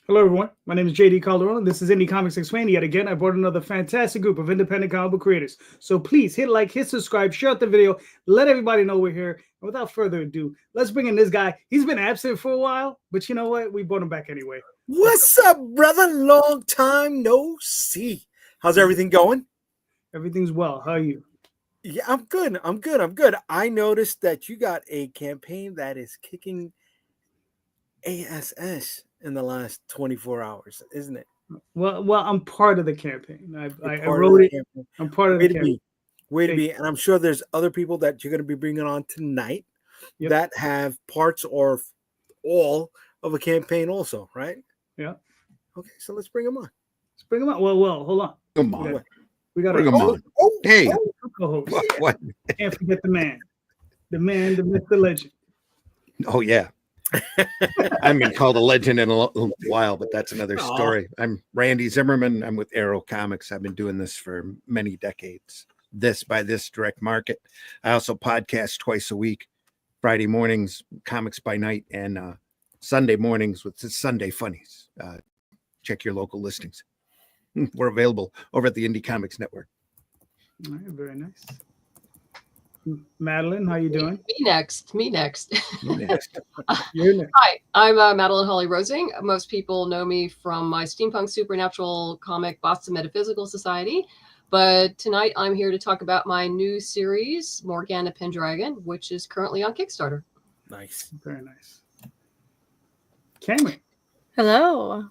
Hello, everyone. My name is JD Calderon, and this is Indy Comics Explained. Yet again, I brought another fantastic group of independent comic book creators. So please hit like, hit subscribe, share out the video, let everybody know we're here. And without further ado, let's bring in this guy. He's been absent for a while, but you know what? We brought him back anyway. What's up, brother? Long time no see. How's everything going? Everything's well. How are you? Yeah, I'm good. I noticed that you got a campaign that is kicking ASS in the last 24 hours, isn't it? Well, I'm part of the campaign. I wrote it. Campaign. I'm part of the campaign. Way to be. And I'm sure there's other people that you're going to be bringing on tonight that have parts or all of a campaign also, right? Yeah. Okay, so let's bring them on. Well, hold on. Come on. We got Bring them on. Hey. Co-host. What? Can't forget the man, the myth, the legend. Oh, yeah. I haven't been called a legend in a while, but that's another story. I'm Randy Zimmerman. I'm with Arrow Comics. I've been doing this for many decades. This by this direct market. I also podcast twice a week, Friday mornings, Comics by Night, and Sunday mornings with the Sunday Funnies. Check your local listings. We're available over at the Indy Comics Network. All right, very nice. Madeleine, how you doing? Me next. You're next. Hi, I'm Madeleine Holly-Rosing. Most people know me from my steampunk supernatural comic, Boston Metaphysical Society. But tonight I'm here to talk about my new series, Morgana Pendragon, which is currently on Kickstarter. Nice. Very nice. Cammry. Hello.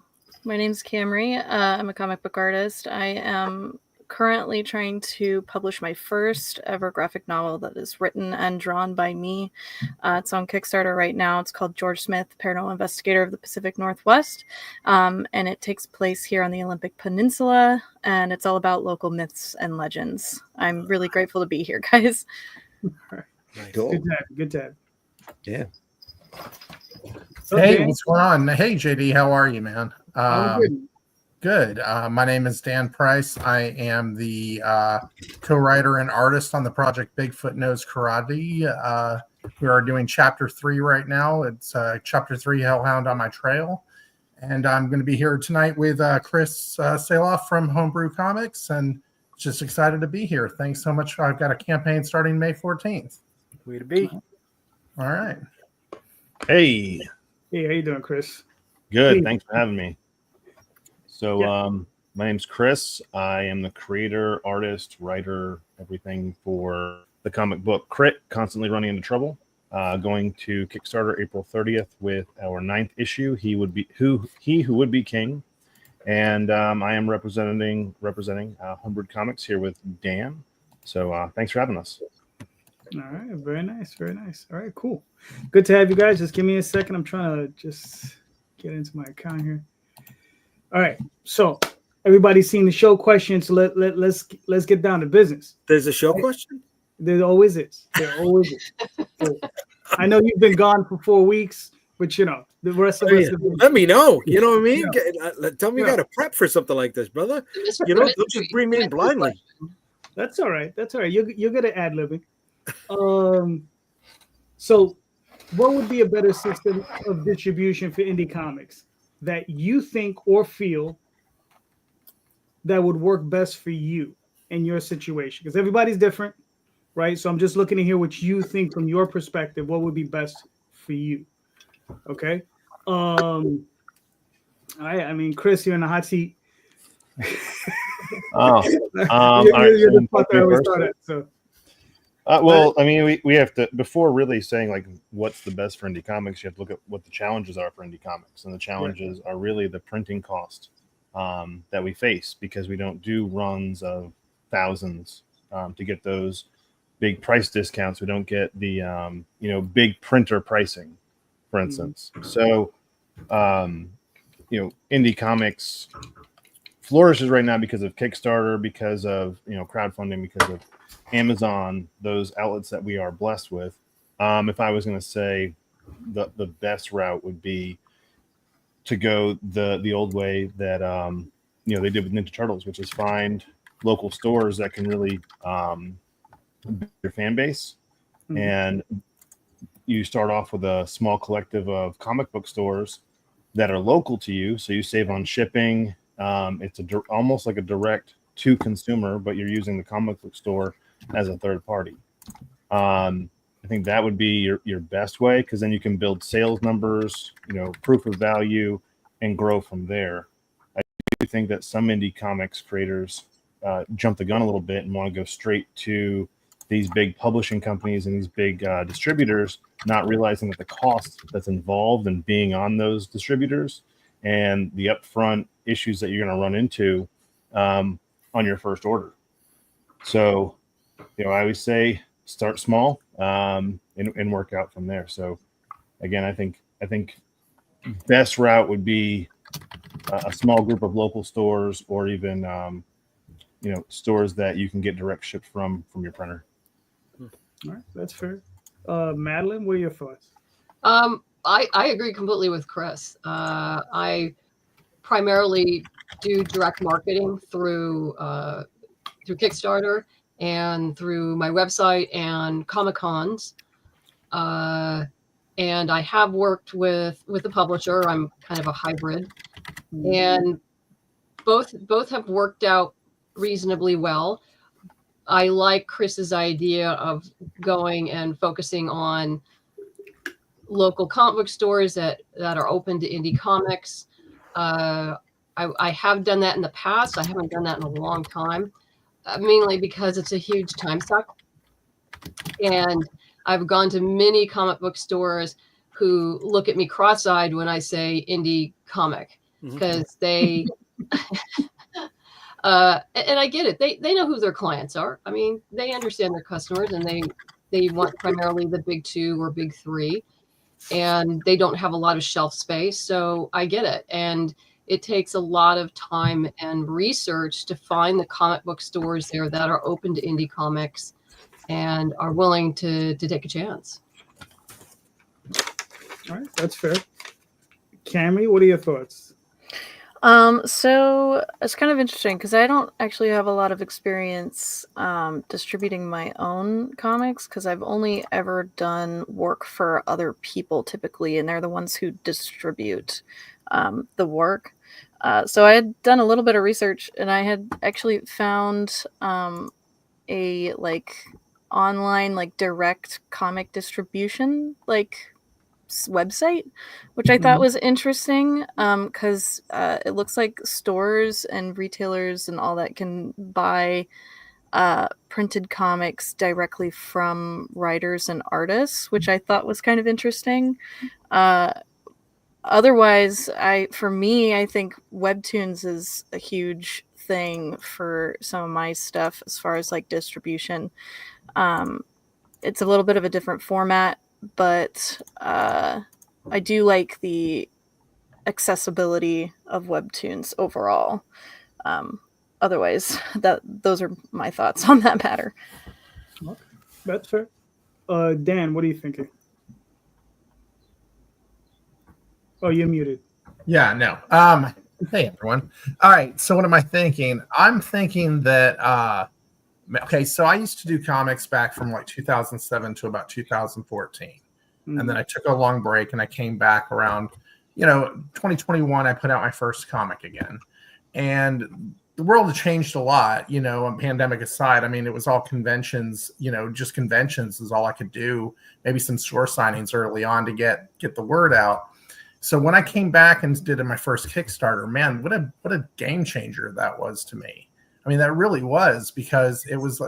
My name's Cammry. I'm a comic book artist. I am currently trying to publish my first ever graphic novel that is written and drawn by me. It's on Kickstarter right now. It's called George Smith, Paranormal Investigator of the Pacific Northwest. And it takes place here on the Olympic Peninsula. And it's all about local myths and legends. I'm really grateful to be here, guys. Right. Cool. Good time. Yeah. Hey, what's going on? Hey, JD, how are you, man? Good. Good. My name is Dan Price. I am the co-writer and artist on the project Bigfoot Knows Karate. We are doing Chapter 3 right now. It's Chapter 3, Hellhound on My Trail. And I'm going to be here tonight with Chris Sahloff from Homebrew Comics, and just excited to be here. Thanks so much. I've got a campaign starting May 14th. Way to be. All right. Hey, how you doing, Chris? good. Hey. Thanks for having me. So, my name's Chris. I am the creator, artist, writer, everything for the comic book Crit, Constantly Running Into Trouble. Going to Kickstarter April 30th with our 9th issue. He who would be king, and I am representing Homebrew Comics here with Dan. So, thanks for having us. All right, very nice. All right, cool. Good to have you guys. Just give me a second. I'm trying to just get into my account here. All right, so everybody's seen the show questions. So let's get down to business. There's a show question? There always is. So, I know you've been gone for 4 weeks, but you know the rest of us. Let me know. You know what I mean? Yeah. Tell me you got to prep for something like this, brother. You know, don't just bring me in blindly. That's all right. You're good at ad-libbing. So what would be a better system of distribution for indie comics that you think or feel that would work best for you in your situation? Because everybody's different, right? So I'm just looking to hear what you think from your perspective. What would be best for you? Okay. I mean, Chris, you're in the hot seat. Oh, you're the part that I always start at, so. Well, I mean, we have to, before really saying like what's the best for indie comics, you have to look at what the challenges are for indie comics, and the challenges are really the printing cost that we face, because we don't do runs of thousands to get those big price discounts. We don't get the big printer pricing, for instance. So indie comics flourishes right now because of Kickstarter, because of crowdfunding, because of Amazon, those outlets that we are blessed with. If I was going to say the best route would be to go the old way that they did with Ninja Turtles, which is find local stores that can really build your fan base. And you start off with a small collective of comic book stores that are local to you. So you save on shipping. It's almost like a direct to consumer, but you're using the comic book store as a third party. I think that would be your best way, because then you can build sales numbers, proof of value, and grow from there. I do think that some indie comics creators jump the gun a little bit and want to go straight to these big publishing companies and these big distributors, not realizing that the cost that's involved in being on those distributors and the upfront issues that you're going to run into on your first order. So, I always say start small and work out from there. So, again, I think best route would be a small group of local stores, or even stores that you can get direct shipped from your printer. All right, that's fair. Madeleine, what are your thoughts? I agree completely with Chris. I primarily do direct marketing through Kickstarter and through my website and Comic Cons. And I have worked with a publisher. I'm kind of a hybrid, and both have worked out reasonably well. I like Chris's idea of going and focusing on local comic book stores that are open to indie comics. I have done that in the past. I haven't done that in a long time, mainly because it's a huge time suck. And I've gone to many comic book stores who look at me cross-eyed when I say indie comic, because they and I get it. They know who their clients are. I mean, they understand their customers, and they want primarily the big two or big three, and they don't have a lot of shelf space. So I get it. And it takes a lot of time and research to find the comic book stores there that are open to indie comics and are willing to take a chance. All right, that's fair. Cammry, what are your thoughts? So it's kind of interesting because I don't actually have a lot of experience distributing my own comics, because I've only ever done work for other people typically, and they're the ones who distribute the work. So I had done a little bit of research, and I had actually found a online direct comic distribution website, which I thought was interesting, because it looks like stores and retailers and all that can buy printed comics directly from writers and artists, which I thought was kind of interesting. Otherwise, I think Webtoons is a huge thing for some of my stuff as far as distribution. It's a little bit of a different format, but I do like the accessibility of Webtoons overall. Otherwise, those are my thoughts on that matter. Okay, that's fair. Dan, what are you thinking? Oh, you're muted. Yeah, no. Hey, everyone. All right, so what am I thinking? I'm thinking that okay, so I used to do comics back from 2007 to about 2014. And then I took a long break, and I came back around, 2021, I put out my first comic again. And the world has changed a lot, pandemic aside. I mean, it was all conventions, just conventions is all I could do. Maybe some store signings early on to get the word out. So when I came back and did my first Kickstarter, man, what a game changer that was to me. I mean, that really was, because it was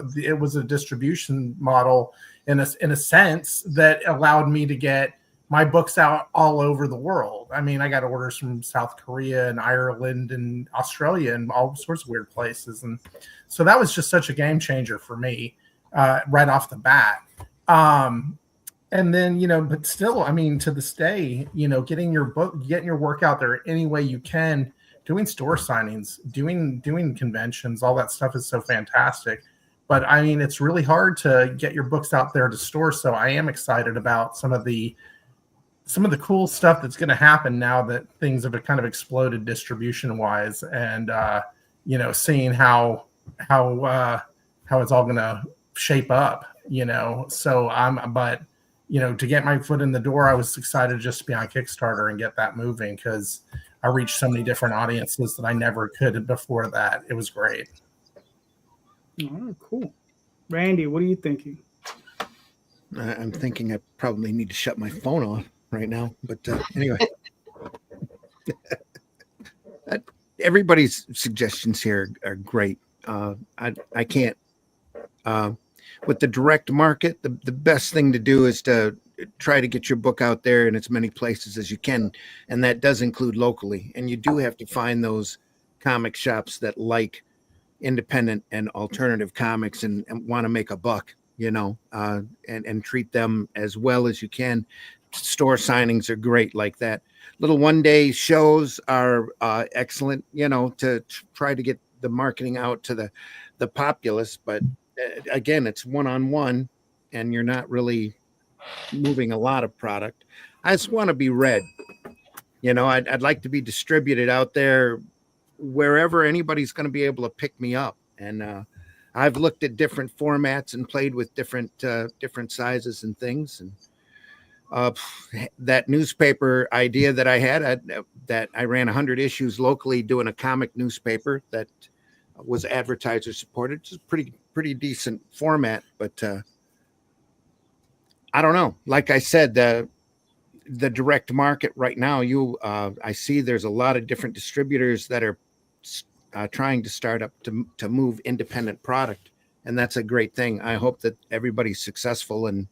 a distribution model in a sense that allowed me to get my books out all over the world. I mean, I got orders from South Korea and Ireland and Australia and all sorts of weird places. And so that was just such a game changer for me right off the bat. And then, but still, I mean, to this day, getting your work out there any way you can, doing store signings, doing conventions, all that stuff is so fantastic. But I mean, it's really hard to get your books out there to stores. So I am excited about some of the cool stuff that's going to happen now that things have kind of exploded distribution wise, and seeing how it's all going to shape up. So but to get my foot in the door, I was excited just to be on Kickstarter and get that moving because I reached so many different audiences that I never could before that. It was great. Oh, cool. Randy, what are you thinking? I'm thinking I probably need to shut my phone off right now. But anyway, everybody's suggestions here are great. I can't. With the direct market, the best thing to do is to try to get your book out there in as many places as you can. And that does include locally. And you do have to find those comic shops that like independent and alternative comics and want to make a buck, and treat them as well as you can. Store signings are great like that. Little one-day shows are excellent, to try to get the marketing out to the populace. But again, it's one-on-one, and you're not really moving a lot of product. I just want to be read. I'd like to be distributed out there wherever anybody's going to be able to pick me up. And I've looked at different formats and played with different sizes and things. And that newspaper idea that I had, that I ran 100 issues locally doing a comic newspaper that was advertiser supported. It's a pretty decent format, but I don't know. Like I said, the direct market right now, I see there's a lot of different distributors that are trying to start up to move independent product, and that's a great thing. I hope that everybody's successful and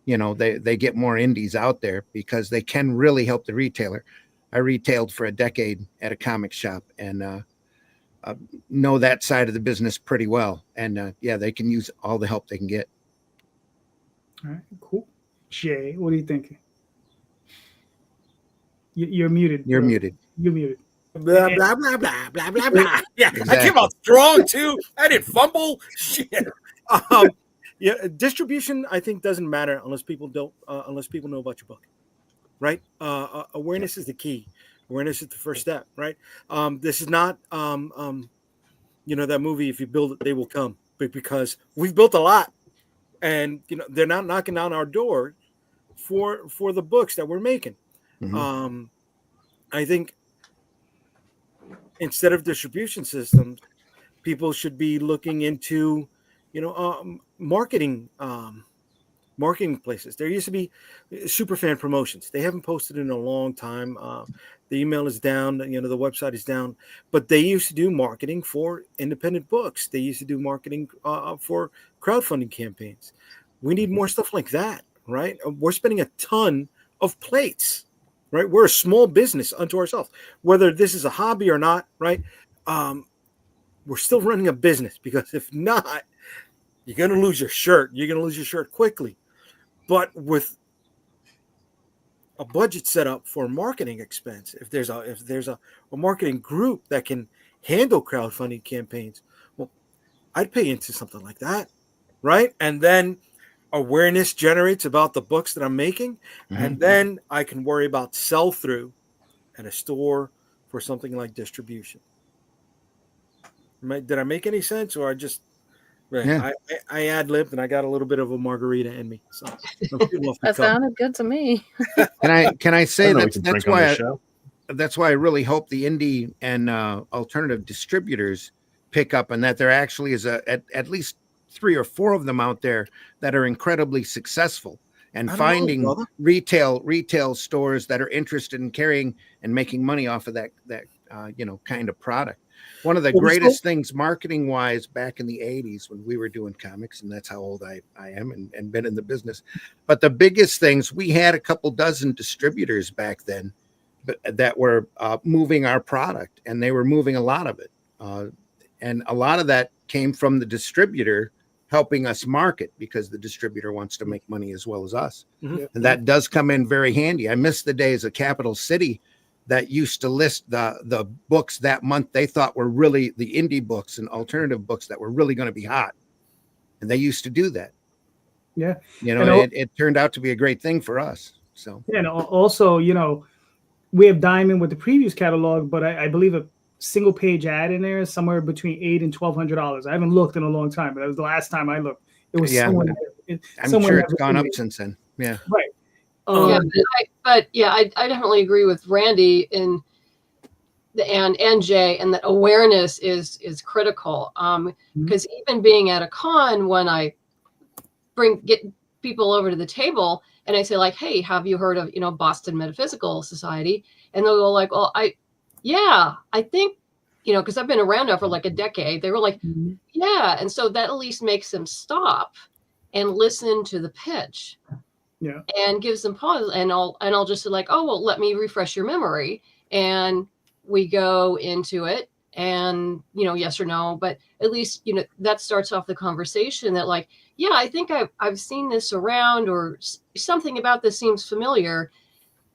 they get more indies out there because they can really help the retailer. I retailed for a decade at a comic shop and know that side of the business pretty well. And they can use all the help they can get. All right, cool. Jay, what are you thinking? You're muted. You're muted. You're muted. Blah, blah, blah, blah, blah, blah, blah. Yeah, exactly. I came out strong too. I didn't fumble. Shit. Distribution, I think, doesn't matter unless people know about your book, right? Awareness is the key. Awareness is the first step, right? This is not, that movie. If you build it, they will come. But because we've built a lot, and they're not knocking down our door for the books that we're making. Mm-hmm. I think instead of distribution systems, people should be looking into, marketing places. There used to be superfan promotions. They haven't posted in a long time. The email is down, the website is down, but they used to do marketing for independent books. They used to do marketing for crowdfunding campaigns. We need more stuff like that, right? We're spending a ton of plates, right? We're a small business unto ourselves, whether this is a hobby or not, right? We're still running a business, because if not, you're going to lose your shirt. You're going to lose your shirt quickly. But with a budget set up for marketing expense, if there's a marketing group that can handle crowdfunding campaigns, well, I'd pay into something like that, right? And then awareness generates about the books that I'm making, mm-hmm. and then I can worry about sell-through at a store for something like distribution. Did I make any sense, or I just... Right. Yeah. I ad-libbed and I got a little bit of a margarita in me. So that sounded good to me. Can I say that's why I really hope the indie and alternative distributors pick up, and that there actually is at least 3 or 4 of them out there that are incredibly successful, and finding retail stores that are interested in carrying and making money off of that kind of product. One of the greatest things marketing wise back in the 80s when we were doing comics, and that's how old I am and been in the business. But the biggest things, we had a couple dozen distributors back then that were moving our product, and they were moving a lot of it. And a lot of that came from the distributor helping us market, because the distributor wants to make money as well as us. Mm-hmm. And that does come in very handy. I miss the days of Capital City that used to list the books that month they thought were really the indie books and alternative books that were really going to be hot. And they used to do that. Yeah. It turned out to be a great thing for us. So, and also, we have Diamond with the previous catalog, but I believe a single page ad in there is somewhere between $800 and $1,200. I haven't looked in a long time, but that was the last time I looked. It was I'm sure it's gone up since then. Yeah. Right. Yeah, but I definitely agree with Randy and Jay, and that awareness is critical. Because even being at a con, when I get people over to the table and I say like, hey, have you heard of Boston Metaphysical Society? And they'll go like, well, I think because I've been around now for like a decade. They were like, yeah, and so that at least makes them stop and listen to the pitch. Yeah. And gives them pause, and I'll just say like, oh well, let me refresh your memory, and we go into it, and yes or no, but at least that starts off the conversation that like, yeah, I think I've seen this around, or something about this seems familiar,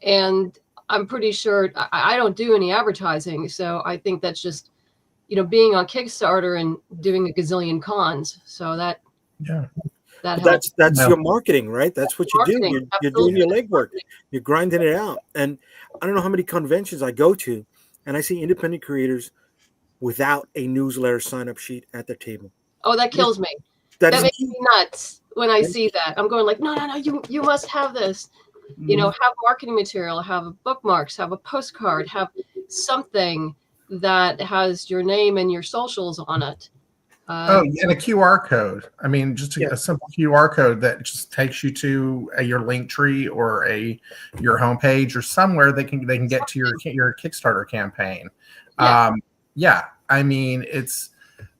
and I'm pretty sure I don't do any advertising, so I think that's just being on Kickstarter and doing a gazillion cons, so that helps. That's your marketing, right? That's what you do. You're doing your legwork. You're grinding it out. And I don't know how many conventions I go to, and I see independent creators without a newsletter sign-up sheet at their table. Oh, that kills me. That makes me nuts when I see that. I'm going like, no, you must have this. Have marketing material, have bookmarks, have a postcard, have something that has your name and your socials on it. And a QR code. I mean, just a simple QR code that just takes you to your link tree or your homepage or somewhere they can get to your Kickstarter campaign. I mean,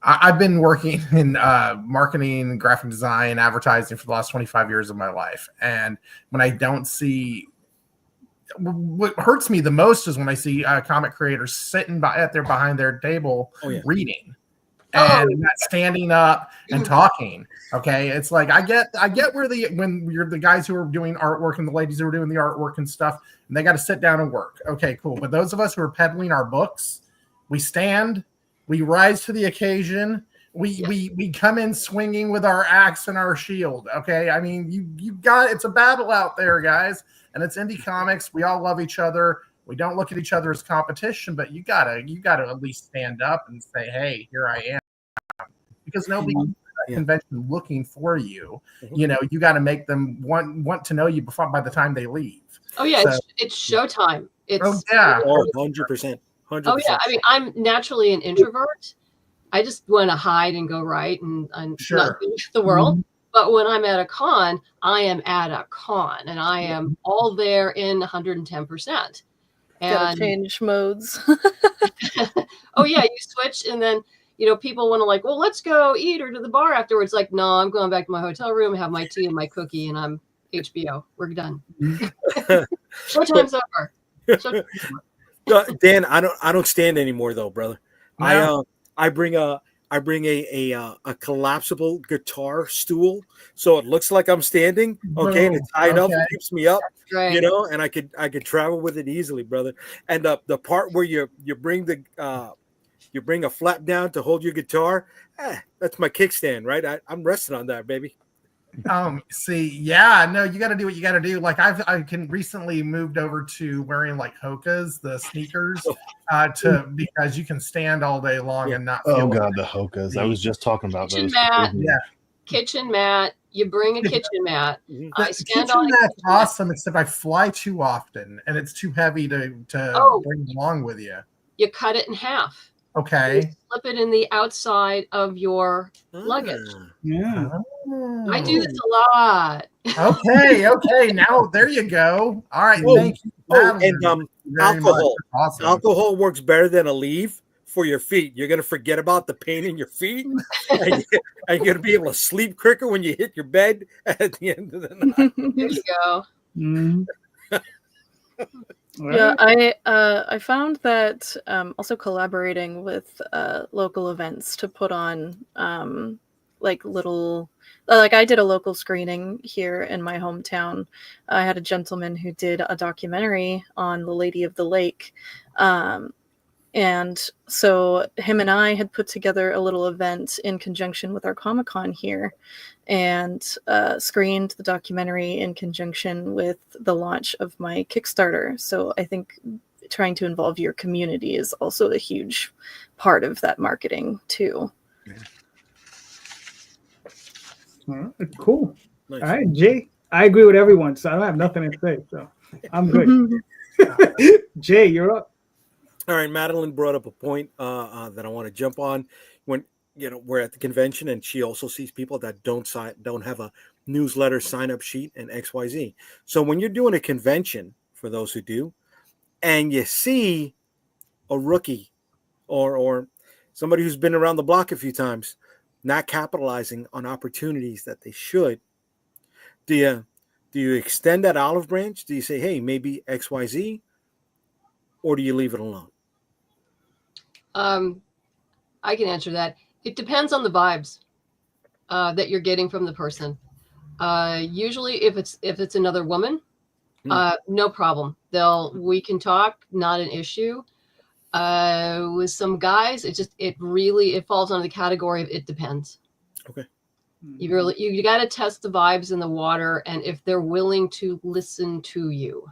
I've been working in marketing, graphic design, advertising for the last 25 years of my life, and when I don't see, what hurts me the most is when I see comic creators sitting behind their table reading. And not standing up and talking. Okay, it's like I get when you're the guys who are doing artwork and the ladies who are doing the artwork and stuff, and they got to sit down and work. Okay, cool. But those of us who are peddling our books, we stand, we rise to the occasion. We come in swinging with our axe and our shield. Okay, I mean you got it's a battle out there, guys, and it's Indie Comics. We all love each other. We don't look at each other as competition, but you gotta at least stand up and say, hey, here I am. Because nobody at that convention looking for you. You got to make them want to know you by the time they leave. Oh yeah, so, it's showtime. It's 100%. Oh yeah, I mean, I'm naturally an introvert. I just want to hide and go right and not be the world. But when I'm at a con, I am at a con, and I am all there in 110%. Gotta change modes. Oh yeah, you switch, and then people want to like, well, let's go eat or to the bar afterwards. Like, no, I'm going back to my hotel room, have my tea and my cookie, and I'm HBO. We're done. Showtime's over. Dan, I don't stand anymore though, brother. No. I bring a collapsible guitar stool, so it looks like I'm standing. Okay, and it's high enough, it keeps me up. Right. And I could travel with it easily, brother. And the part where you bring you bring a flap down to hold your guitar, that's my kickstand, right? I'm resting on that, baby. No, you got to do what you got to do. Like I can recently moved over to wearing like Hoka's, the sneakers, because you can stand all day long and not. Oh God, the Hoka's! I was just talking about kitchen those. Mat, kitchen mat. You bring a kitchen mat. I stand on that's awesome. Except I fly too often, and it's too heavy to bring along with you. You cut it in half. Okay. You slip it in the outside of your luggage. Yeah. I do this a lot. Okay. Now there you go. All right. Thank you. And alcohol. Awesome. Alcohol works better than a leave for your feet. You're gonna forget about the pain in your feet, and you're gonna be able to sleep quicker when you hit your bed at the end of the night. There you go. Yeah, I found that also collaborating with local events to put on like little, like I did a local screening here in my hometown. I had a gentleman who did a documentary on the Lady of the Lake. And so him and I had put together a little event in conjunction with our Comic-Con here and screened the documentary in conjunction with the launch of my Kickstarter. So I think trying to involve your community is also a huge part of that marketing too. All right, cool. Nice. All right, Jay. I agree with everyone, so I don't have nothing to say. So I'm good. Jay, you're up. All right, Madeline brought up a point that I want to jump on. When we're at the convention, and she also sees people that don't have a newsletter sign up sheet and XYZ. So when you're doing a convention, for those who do, and you see a rookie or somebody who's been around the block a few times, not capitalizing on opportunities that they should, do you extend that olive branch? Do you say, hey, maybe XYZ, or do you leave it alone? I can answer that. It depends on the vibes that you're getting from the person. Usually, if it's another woman, no problem. We can talk, not an issue. With some guys, it falls under the category of it depends. Okay. You got to test the vibes in the water, and if they're willing to listen to you,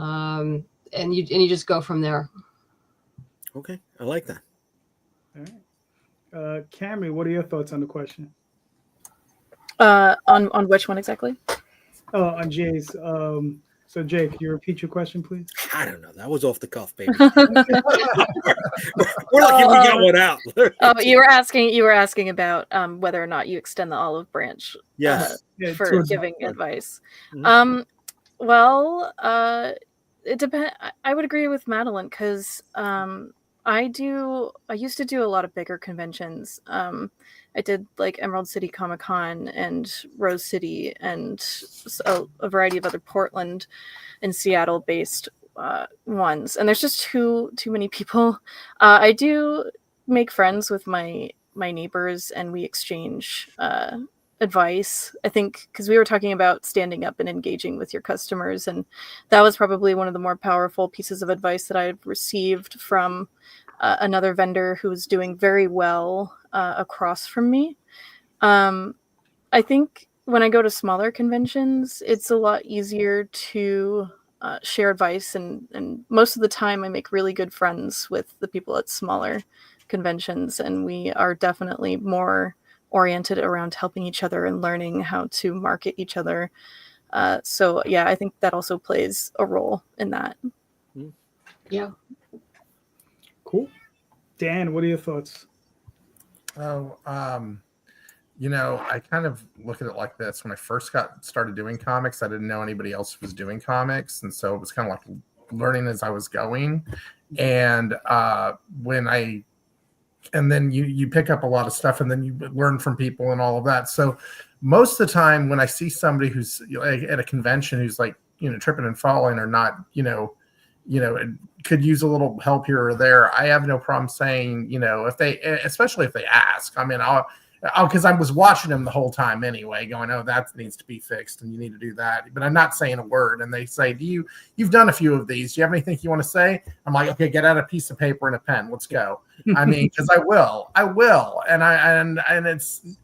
and you just go from there. Okay, I like that. All right. Cammry, what are your thoughts on the question? On which one exactly? Oh, on Jay's. So Jay, can you repeat your question, please? I don't know. That was off the cuff, baby. We're lucky we got one out. You were asking about whether or not you extend the olive branch. Yes. For giving advice. Mm-hmm. Well, it depends. I would agree with Madeleine because I used to do a lot of bigger conventions. I did like Emerald City Comic Con and Rose City and a variety of other Portland and Seattle based ones. And there's just too many people. I do make friends with my neighbors and we exchange advice. I think because we were talking about standing up and engaging with your customers, and that was probably one of the more powerful pieces of advice that I've received from another vendor who was doing very well across from me. I think when I go to smaller conventions, it's a lot easier to share advice, and most of the time I make really good friends with the people at smaller conventions, and we are definitely more oriented around helping each other and learning how to market each other. So yeah, I think that also plays a role in that. Yeah. Cool. Dan, what are your thoughts? Oh, I kind of look at it like this. When I first started doing comics, I didn't know anybody else was doing comics, and so it was kind of like learning as I was going. And then you pick up a lot of stuff, and then you learn from people and all of that. So most of the time, when I see somebody who's at a convention who's like tripping and falling or not, could use a little help here or there, I have no problem saying, especially if they ask. I mean, I'll because I was watching them the whole time anyway, going, oh, that needs to be fixed and you need to do that. But I'm not saying a word. And they say, you've done a few of these. Do you have anything you want to say? I'm like, okay, get out a piece of paper and a pen. Let's go. I mean, because I will. And it's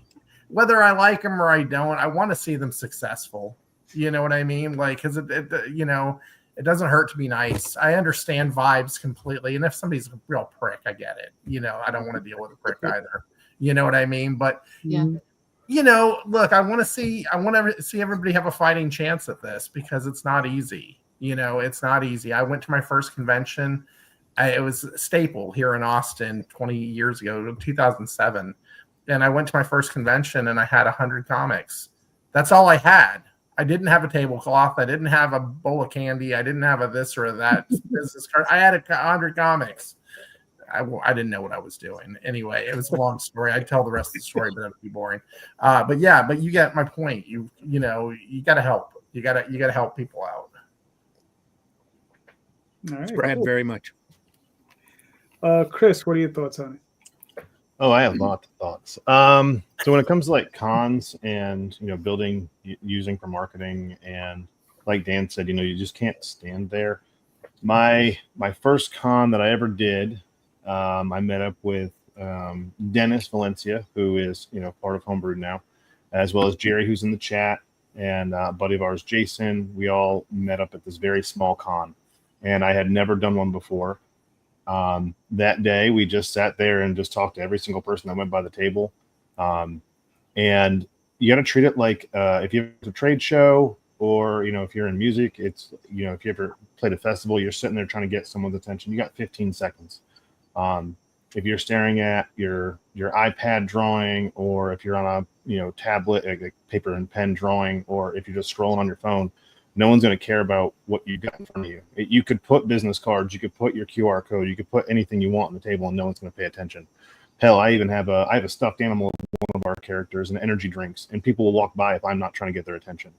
whether I like them or I don't, I want to see them successful. You know what I mean? Like, because it doesn't hurt to be nice. I understand vibes completely. And if somebody's a real prick, I get it. I don't want to deal with a prick either. You know what I mean? But, look, I want to see everybody have a fighting chance at this because it's not easy. It's not easy. I went to my first convention. It was Staple here in Austin 20 years ago, 2007. And I went to my first convention and I had 100 comics. That's all I had. I didn't have a tablecloth. I didn't have a bowl of candy. I didn't have a this or that business card. I had 100 comics. I didn't know what I was doing. Anyway, it was a long story. I'd tell the rest of the story, but it'd be boring. But you get my point. You got to help. You got to help people out. All right, Brad, cool. very much. Chris, what are your thoughts on it? Oh, I have lots of thoughts. So when it comes to like cons and building, using for marketing, and like Dan said, you just can't stand there. My first con that I ever did, I met up with Dennis Valencia, who is part of Homebrew now, as well as Jerry, who's in the chat, and a buddy of ours, Jason. We all met up at this very small con, and I had never done one before. That day, we just sat there and just talked to every single person that went by the table. And you got to treat it like if you have a trade show, or if you're in music, it's if you ever played a festival, you're sitting there trying to get someone's attention. You got 15 seconds. If you're staring at your iPad drawing, or if you're on a tablet, like paper and pen drawing, or if you're just scrolling on your phone, no one's going to care about what you got in front of you. You could put business cards, you could put your QR code, you could put anything you want on the table, and no one's going to pay attention. Hell, I even have a stuffed animal of one of our characters and energy drinks, and people will walk by if I'm not trying to get their attention.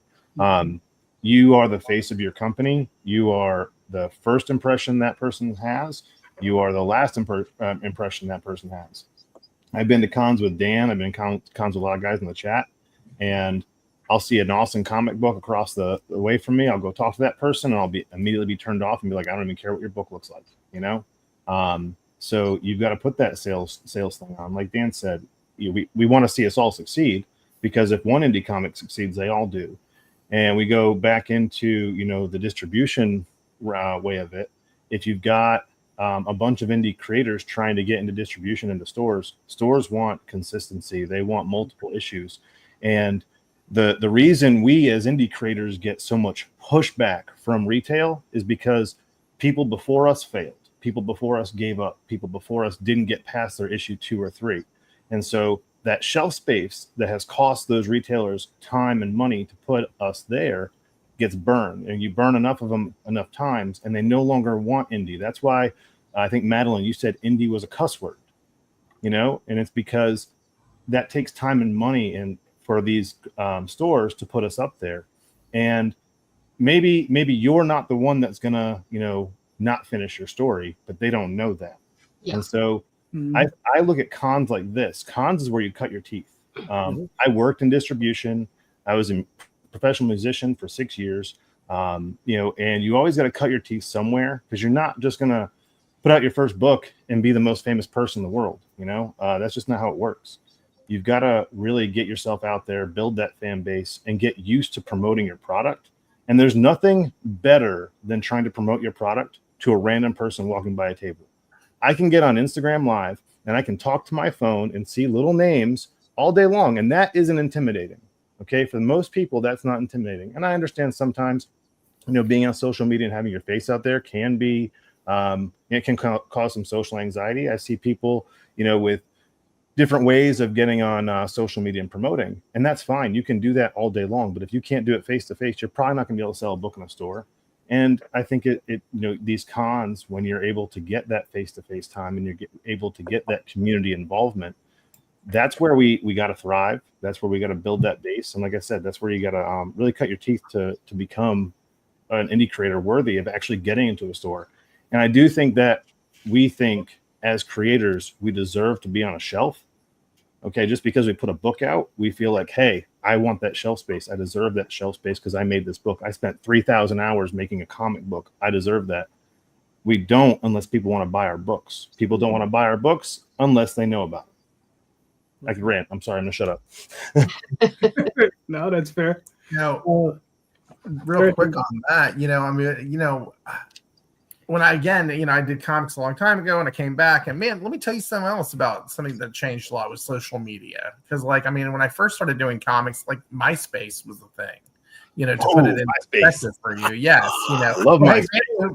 You are the face of your company. You are the first impression that person has. You are the last impression that person has. I've been to cons with Dan. I've been to cons with a lot of guys in the chat, and I'll see an awesome comic book across the way from me. I'll go talk to that person, and I'll immediately be turned off and be like, I don't even care what your book looks like, So you've got to put that sales thing on. Like Dan said, we want to see us all succeed, because if one indie comic succeeds, they all do. And we go back into the distribution way of it. If you've got a bunch of indie creators trying to get into distribution into stores want consistency. They want multiple issues. And the reason we as indie creators get so much pushback from retail is because people before us failed. People before us gave up. People before us didn't get past their issue 2 or 3. And so that shelf space that has cost those retailers time and money to put us there gets burned. And you burn enough of them enough times, and they no longer want indie. That's why I think, Madeleine, you said indie was a cuss word, and it's because that takes time and money and for these stores to put us up there. And maybe you're not the one that's going to, not finish your story, but they don't know that. Yeah. And so I look at cons like this. Cons is where you cut your teeth. I worked in distribution. I was a professional musician for 6 years, and you always got to cut your teeth somewhere, because you're not just going to put out your first book and be the most famous person in the world. That's just not how it works. You've got to really get yourself out there, build that fan base, and get used to promoting your product. And there's nothing better than trying to promote your product to a random person walking by a table. I can get on Instagram Live and I can talk to my phone and see little names all day long, and that isn't intimidating. Okay, for most people, that's not intimidating. And I understand sometimes, being on social media and having your face out there can be, it can cause some social anxiety. I see people, with different ways of getting on social media and promoting, and that's fine. You can do that all day long, but if you can't do it face to face, you're probably not going to be able to sell a book in a store. And I think these cons, when you're able to get that face to face time and you're able to get that community involvement, that's where we got to thrive. That's where we got to build that base. And like I said, that's where you got to really cut your teeth to become an indie creator worthy of actually getting into a store. And I do think that we think as creators, we deserve to be on a shelf. Okay, just because we put a book out, we feel like, hey, I want that shelf space. I deserve that shelf space because I made this book. I spent 3,000 hours making a comic book. I deserve that. We don't unless people want to buy our books. People don't want to buy our books unless they know about it. I could rant. I'm sorry. I'm going to shut up. No, that's fair. Real quick on that, when I did comics a long time ago, and I came back, and man, let me tell you something else about something that changed a lot with social media. Because when I first started doing comics, MySpace was the thing, to put it in perspective for you. Yes, love MySpace.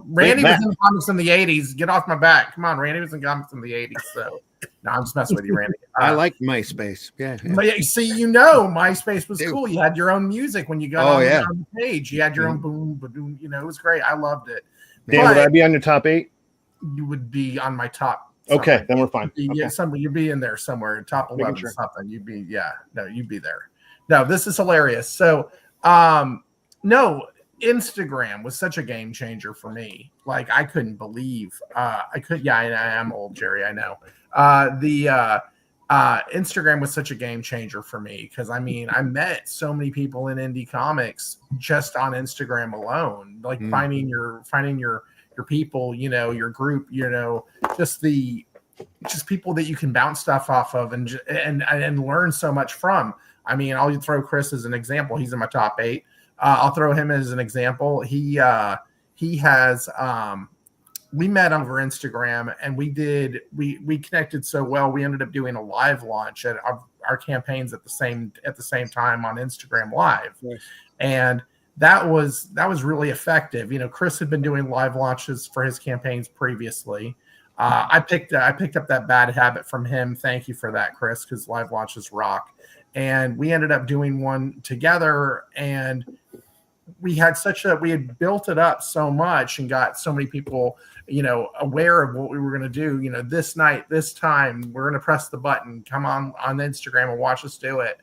Randy was in comics in the 80s. Get off my back. Come on, Randy was in comics in the 80s. So no, I'm just messing with you, Randy. I like MySpace. Yeah. But yeah, see, MySpace was cool. You had your own music when you got on the page. You had your own boom, boom. It was great. I loved it. Dan, would I be on your top 8? You would be on my top. Okay, then we're fine. You'd be in there somewhere, top 11 or something. You'd be there. No, this is hilarious. So, no, Instagram was such a game changer for me. I couldn't believe. I am old, Jerry. I know. Instagram was such a game changer for me because I met so many people in indie comics just on Instagram alone, finding your people, your group, just people that you can bounce stuff off of and learn so much from. I'll throw Chris as an example. He's in my top 8. I'll throw him as an example. He has we met over Instagram, and we connected so well. We ended up doing a live launch at our campaigns at the same time on Instagram Live. Nice. And that was really effective. Chris had been doing live launches for his campaigns previously. I picked up that bad habit from him. Thank you for that, Chris, because live launches rock. And we ended up doing one together, and we had built it up so much and got so many people, aware of what we were going to do. This night, this time, we're going to press the button. Come on Instagram and watch us do it.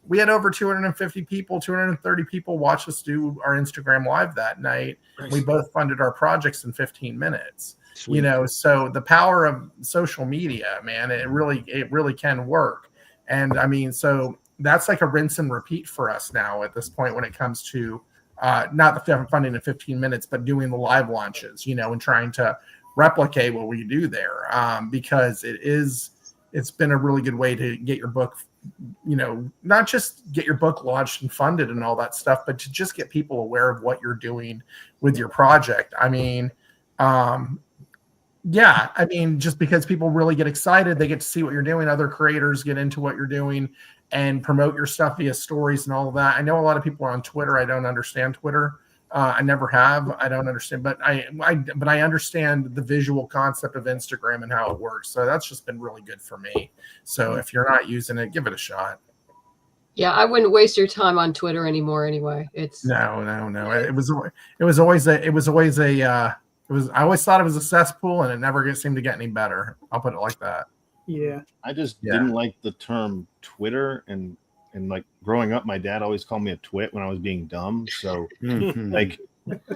We had over 250 people, 230 people watch us do our Instagram Live that night. Nice. We both funded our projects in 15 minutes. Sweet. So the power of social media, man, it really can work. And I mean, so that's like a rinse and repeat for us now at this point when it comes to not the funding in 15 minutes, but doing the live launches, and trying to replicate what we do there, because it's been a really good way to get your book, not just get your book launched and funded and all that stuff, but to just get people aware of what you're doing with your project. I mean, just because people really get excited, they get to see what you're doing. Other creators get into what you're doing and promote your stuff via stories and all of that. I know a lot of people are on Twitter. I don't understand Twitter. I never have. I don't understand, but I understand the visual concept of Instagram and how it works. So that's just been really good for me. So if you're not using it, give it a shot. Yeah, I wouldn't waste your time on Twitter anymore. Anyway, no. I always thought it was a cesspool, and it never seemed to get any better. I'll put it like that. Yeah. I just didn't like the term Twitter, and like growing up, my dad always called me a twit when I was being dumb. So like,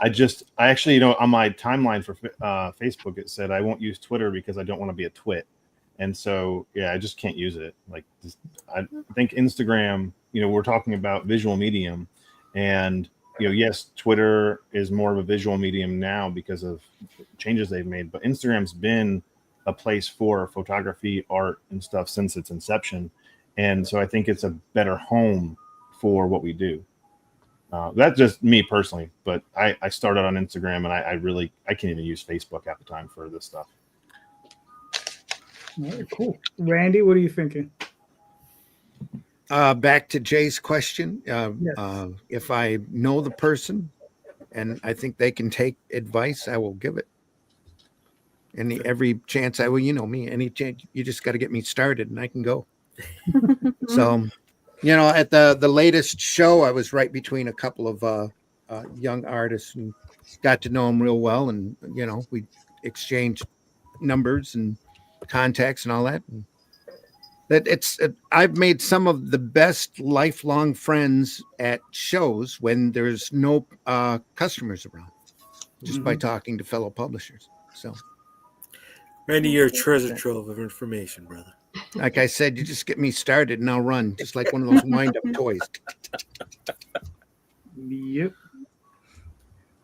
I actually, on my timeline for Facebook, it said I won't use Twitter because I don't want to be a twit. And so, yeah, I just can't use it. Like, I think Instagram, we're talking about visual medium, and yes, Twitter is more of a visual medium now because of changes they've made, but Instagram's been a place for photography, art, and stuff since its inception. And so I think it's a better home for what we do. That's just me personally, but I started on Instagram, and I can't even use Facebook half the time for this stuff. All right, cool. Randy, what are you thinking? Back to Jay's question. Yes. If I know the person and I think they can take advice, I will give it. Every chance I will, me, any chance, you just got to get me started and I can go. So, at the latest show, I was right between a couple of young artists and got to know them real well. And, we exchanged numbers and contacts and all that. And I've made some of the best lifelong friends at shows when there's no customers around, just by talking to fellow publishers. So, Randy, you're a treasure trove of information, brother. like I said, you just get me started and I'll run just like one of those wind-up toys. Yep.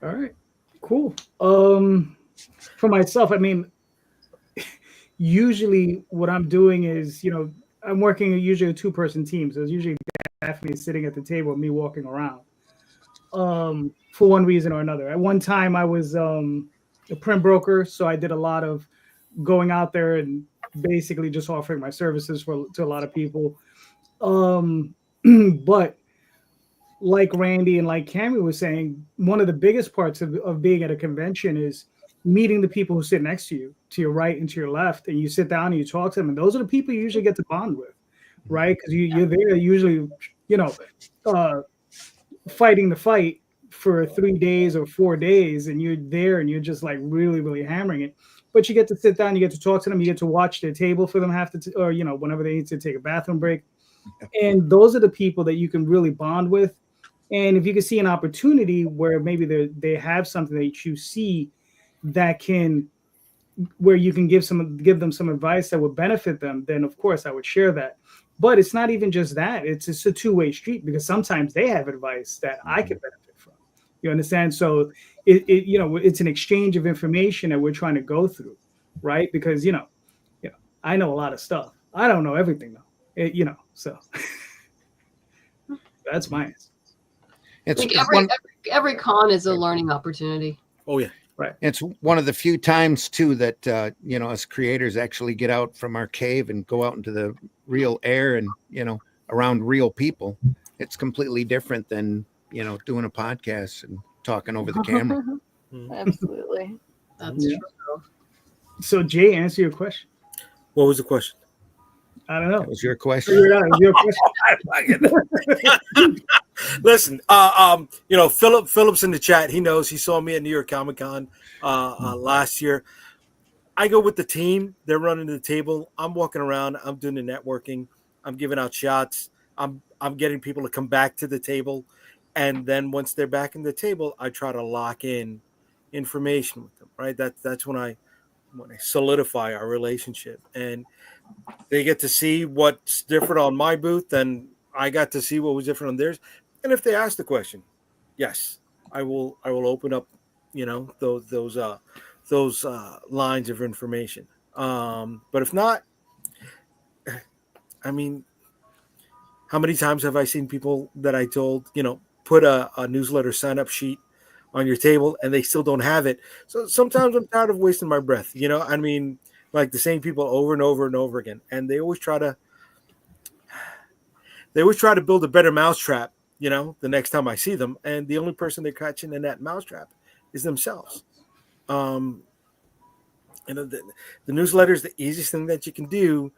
All right. Cool. For myself, I mean, usually what I'm doing is, I'm working usually a 2-person team. So it's usually Daphne sitting at the table, me walking around. For one reason or another. At one time, I was a print broker, so I did a lot of going out there and basically just offering my services to a lot of people. But like Randy and like Cammry was saying, one of the biggest parts of being at a convention is meeting the people who sit next to your right and to your left, and you sit down and you talk to them, and those are the people you usually get to bond with, right? Because you're there usually, fighting the fight for 3 days or 4 days, and you're there and you're just like really, really hammering it. But you get to sit down, you get to talk to them, you get to watch their table for them or whenever they need to take a bathroom break. And those are the people that you can really bond with. And if you can see an opportunity where maybe they have something that you see where you can give them some advice that would benefit them, then of course I would share that. But it's not even just that. It's a 2-way street, because sometimes they have advice that I could benefit from. You understand? So it's an exchange of information that we're trying to go through, right? Because I know a lot of stuff. I don't know everything though. So that's my answer. I think every con is a learning opportunity. Oh yeah. Right. It's one of the few times too that us creators actually get out from our cave and go out into the real air and around real people. It's completely different than doing a podcast and talking over the camera. Absolutely. That's Yeah. true. So Jay, answer your question. What was the question? I don't know. That was your Figure question. it out. It's your question. Listen, Philip's in the chat. He knows. He saw me at New York Comic Con last year. I go with the team. They're running the table. I'm walking around. I'm doing the networking. I'm giving out shots. I'm getting people to come back to the table, and then once they're back in the table, I try to lock in information with them. Right. That's when I solidify our relationship, and they get to see what's different on my booth, and I got to see what was different on theirs. And if they ask the question, yes, I will open up, those lines of information. But if not, I mean, how many times have I seen people that I told, put a newsletter sign up sheet on your table and they still don't have it? So sometimes I'm tired of wasting my breath, I mean, like the same people over and over and over again. And they always try to build a better mousetrap, the next time I see them. And the only person they're catching in that mousetrap is themselves. The newsletter is the easiest thing that you can do.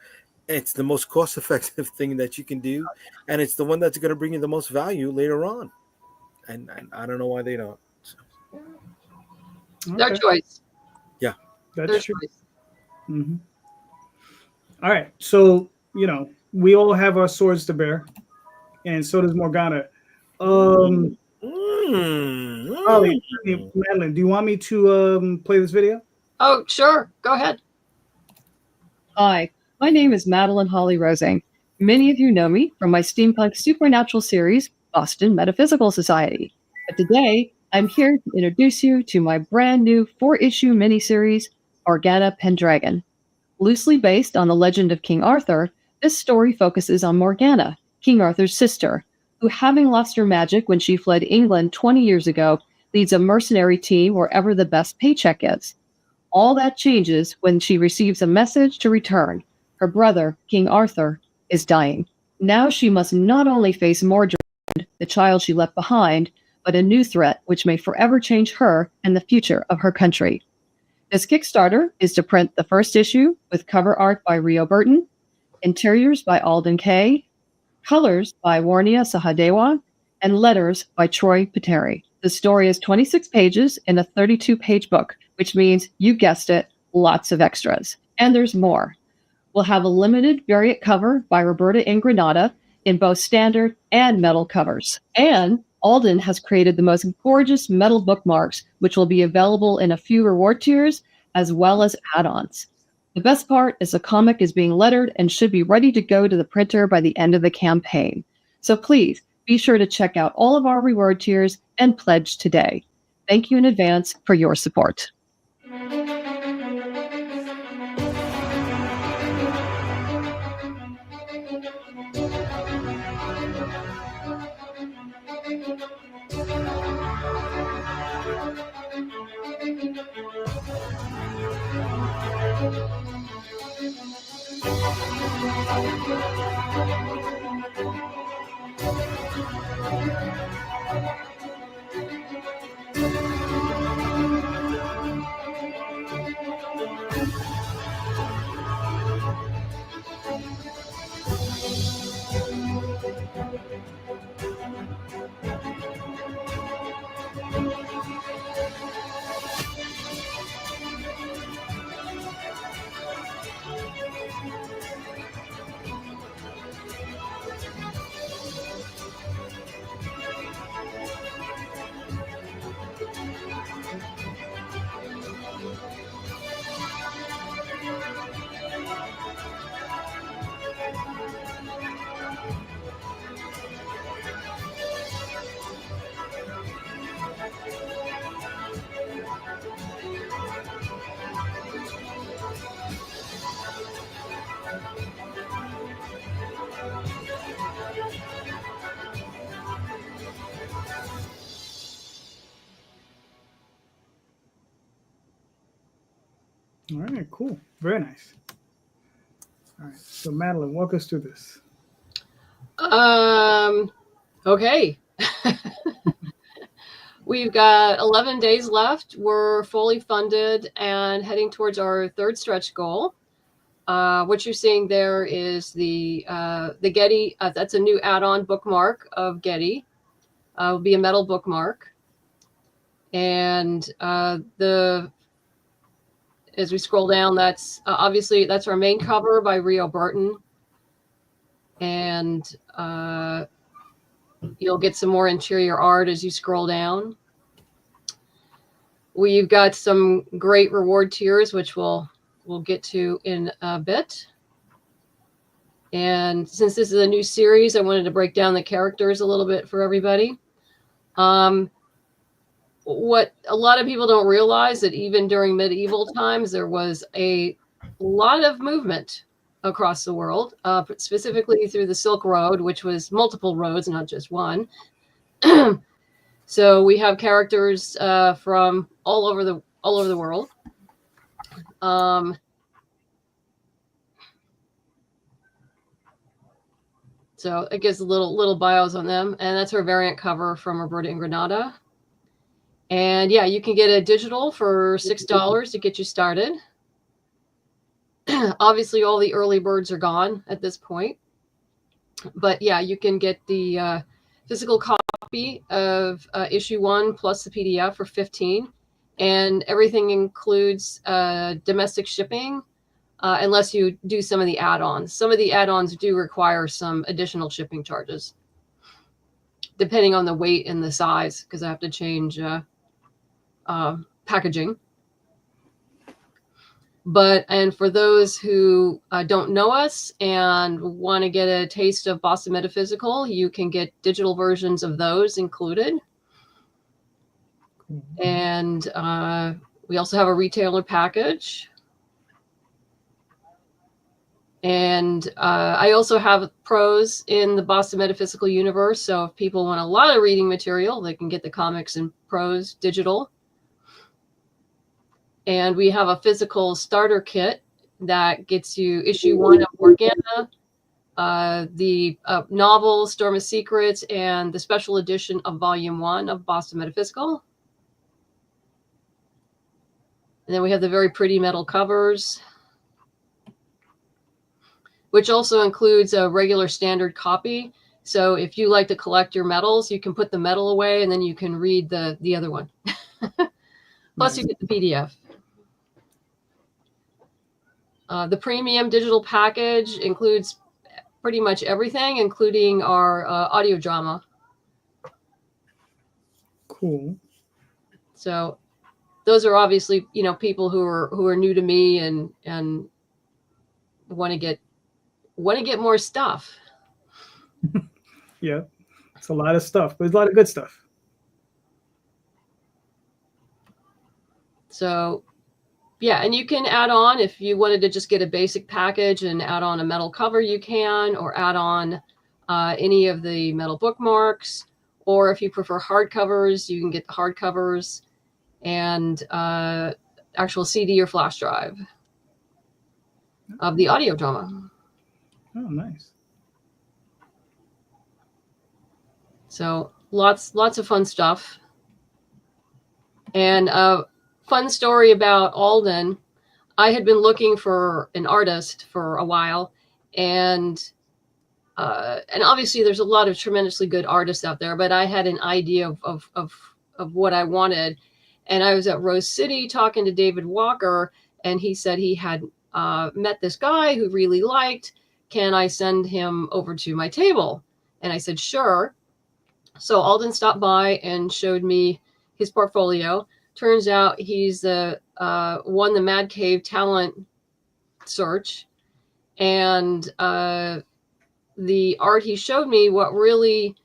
It's the most cost-effective thing that you can do. And it's the one that's going to bring you the most value later on. And I don't know why they don't. So. Their Okay. choice. Yeah. That's Their true. choice. Mm-hmm. All right. So, we all have our swords to bear, and so does Morgana. Holly, Madeline, do you want me to play this video? Oh, sure. Go ahead. Hi, my name is Madeleine Holly-Rosing. Many of you know me from my steampunk supernatural series, Boston Metaphysical Society. But today, I'm here to introduce you to my brand new 4-issue miniseries, Morgana Pendragon. Loosely based on the legend of King Arthur, this story focuses on Morgana, King Arthur's sister, who, having lost her magic when she fled England 20 years ago, leads a mercenary team wherever the best paycheck is. All that changes when she receives a message to return. Her brother, King Arthur, is dying. Now she must not only face Mordred, the child she left behind, but a new threat which may forever change her and the future of her country. This Kickstarter is to print the first issue with cover art by Rio Burton, interiors by Alden Kay, colors by Warnia Sahadewa, and letters by Troy Pateri. The story is 26 pages in a 32-page book, which means, you guessed it, lots of extras. And there's more. We'll have a limited variant cover by Roberta Ingranata in both standard and metal covers. And Alden has created the most gorgeous metal bookmarks, which will be available in a few reward tiers, as well as add-ons. The best part is the comic is being lettered and should be ready to go to the printer by the end of the campaign. So please, be sure to check out all of our reward tiers and pledge today. Thank you in advance for your support. All right, cool. Very nice. All right, so Madeleine, walk us through this. Okay. We've got 11 days left. We're fully funded and heading towards our third stretch goal. What you're seeing there is the Getty. That's a new add-on bookmark of Getty. Will be a metal bookmark, and as we scroll down, that's obviously that's our main cover by Rio Burton, and you'll get some more interior art as you scroll down. We've got some great reward tiers, which we'll get to in a bit. And since this is a new series, I wanted to break down the characters a little bit for everybody. What a lot of people don't realize that even during medieval times, there was a lot of movement across the world, specifically through the Silk Road, which was multiple roads, not just one. So we have characters from all over the world. So it gives little bios on them, and that's our variant cover from Roberta in Granada. And yeah, you can get a digital for $6 to get you started. Obviously, all the early birds are gone at this point. But yeah, you can get the physical copy of issue 1 plus the PDF for $15. And everything includes domestic shipping, unless you do some of the add-ons. Some of the add-ons do require some additional shipping charges, depending on the weight and the size, because I have to change packaging. And for those who don't know us and want to get a taste of Boston Metaphysical, you can get digital versions of those included. And we also have a retailer package. And I also have prose in the Boston Metaphysical universe. So if people want a lot of reading material, they can get the comics and prose digital. And we have a physical starter kit that gets you issue 1 of Morgana, the novel Storm of Secrets, and the special edition of volume 1 of Boston Metaphysical. And then we have the very pretty metal covers, which also includes a regular standard copy. So if you like to collect your metals, you can put the metal away and then you can read the other one. Plus you get the PDF. The premium digital package includes pretty much everything, including our audio drama. Cool. So those are obviously, people who are new to me and want to get more stuff. Yeah, it's a lot of stuff, but there's a lot of good stuff. So yeah, and you can add on if you wanted to just get a basic package and add on a metal cover, you can, or add on any of the metal bookmarks, or if you prefer hardcovers, you can get the hardcovers and actual CD or flash drive of the audio drama. Oh, nice. So lots of fun stuff. And fun story about Alden. I had been looking for an artist for a while, and obviously there's a lot of tremendously good artists out there, but I had an idea of what I wanted. And I was at Rose City talking to David Walker, and he said he had met this guy who really liked, can I send him over to my table? And I said, sure. So Alden stopped by and showed me his portfolio. Turns out he's won the Mad Cave talent search. And the art he showed me, what really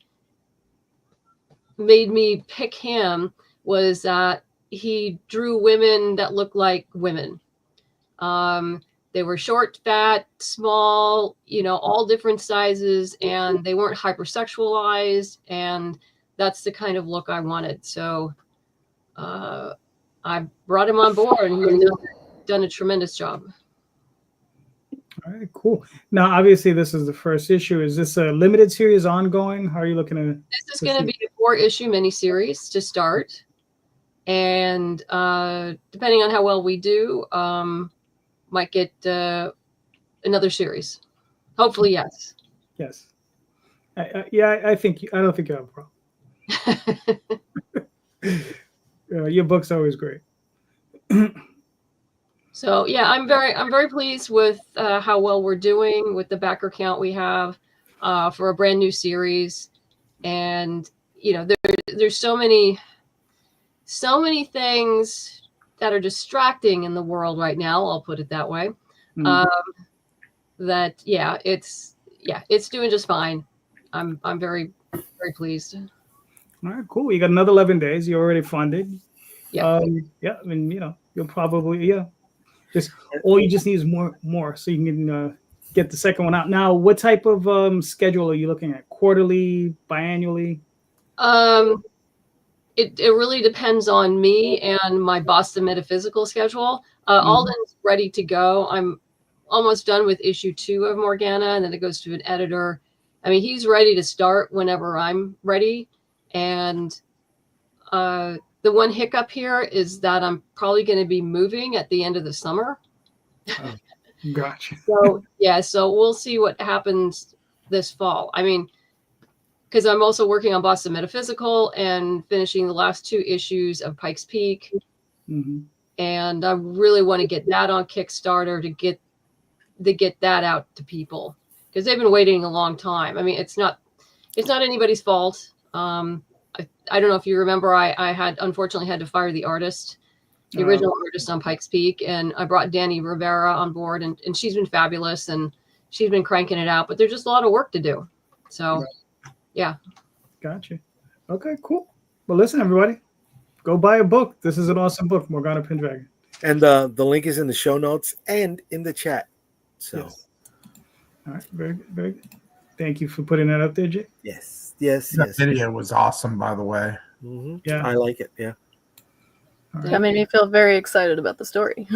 made me pick him was that he drew women that looked like women. They were short, fat, small, all different sizes, and they weren't hypersexualized. And that's the kind of look I wanted. So I brought him on board, and done a tremendous job. All right, cool. Now, obviously, this is the first issue. Is this a limited series ongoing? How are you looking at it? This is going to be a 4-issue miniseries to start. And depending on how well we do, might get another series. Hopefully, yes. Yes. I think I don't think you have a problem. Your book's always great. So yeah, I'm very pleased with how well we're doing with the backer count we have for a brand new series, and there's so many things that are distracting in the world right now. I'll put it that way. That it's doing just fine. I'm very pleased. All right, cool. You got another 11 days. You're already funded. Yeah. I mean, you'll probably just all you just need is more so you can get the second one out. Now, what type of schedule are you looking at? Quarterly, biannually? It really depends on me and my Boston Metaphysical schedule. Alden's ready to go. I'm almost done with issue 2 of Morgana, and then it goes to an editor. I mean, he's ready to start whenever I'm ready. And the one hiccup here is that I'm probably going to be moving at the end of the summer. Oh, gotcha. So we'll see what happens this fall. I mean, because I'm also working on Boston Metaphysical and finishing the last 2 issues of Pikes Peak. And I really want to get that on Kickstarter to get that out to people, because they've been waiting a long time. I mean, it's not anybody's fault. I don't know if you remember, I had unfortunately had to fire the artist, the original artist on Pikes Peak, and I brought Danny Rivera on board, and she's been fabulous, and she's been cranking it out, but there's just a lot of work to do. So, yeah. Gotcha. Okay, cool. Well, listen, everybody, go buy a book. This is an awesome book, Morgana Pendragon. And the link is in the show notes and in the chat. So, yes. All right, very good, very good. Thank you for putting that up there, Jay. Yes. That video was awesome, by the way. Yeah, I like it. Yeah. Right. That made me feel very excited about the story.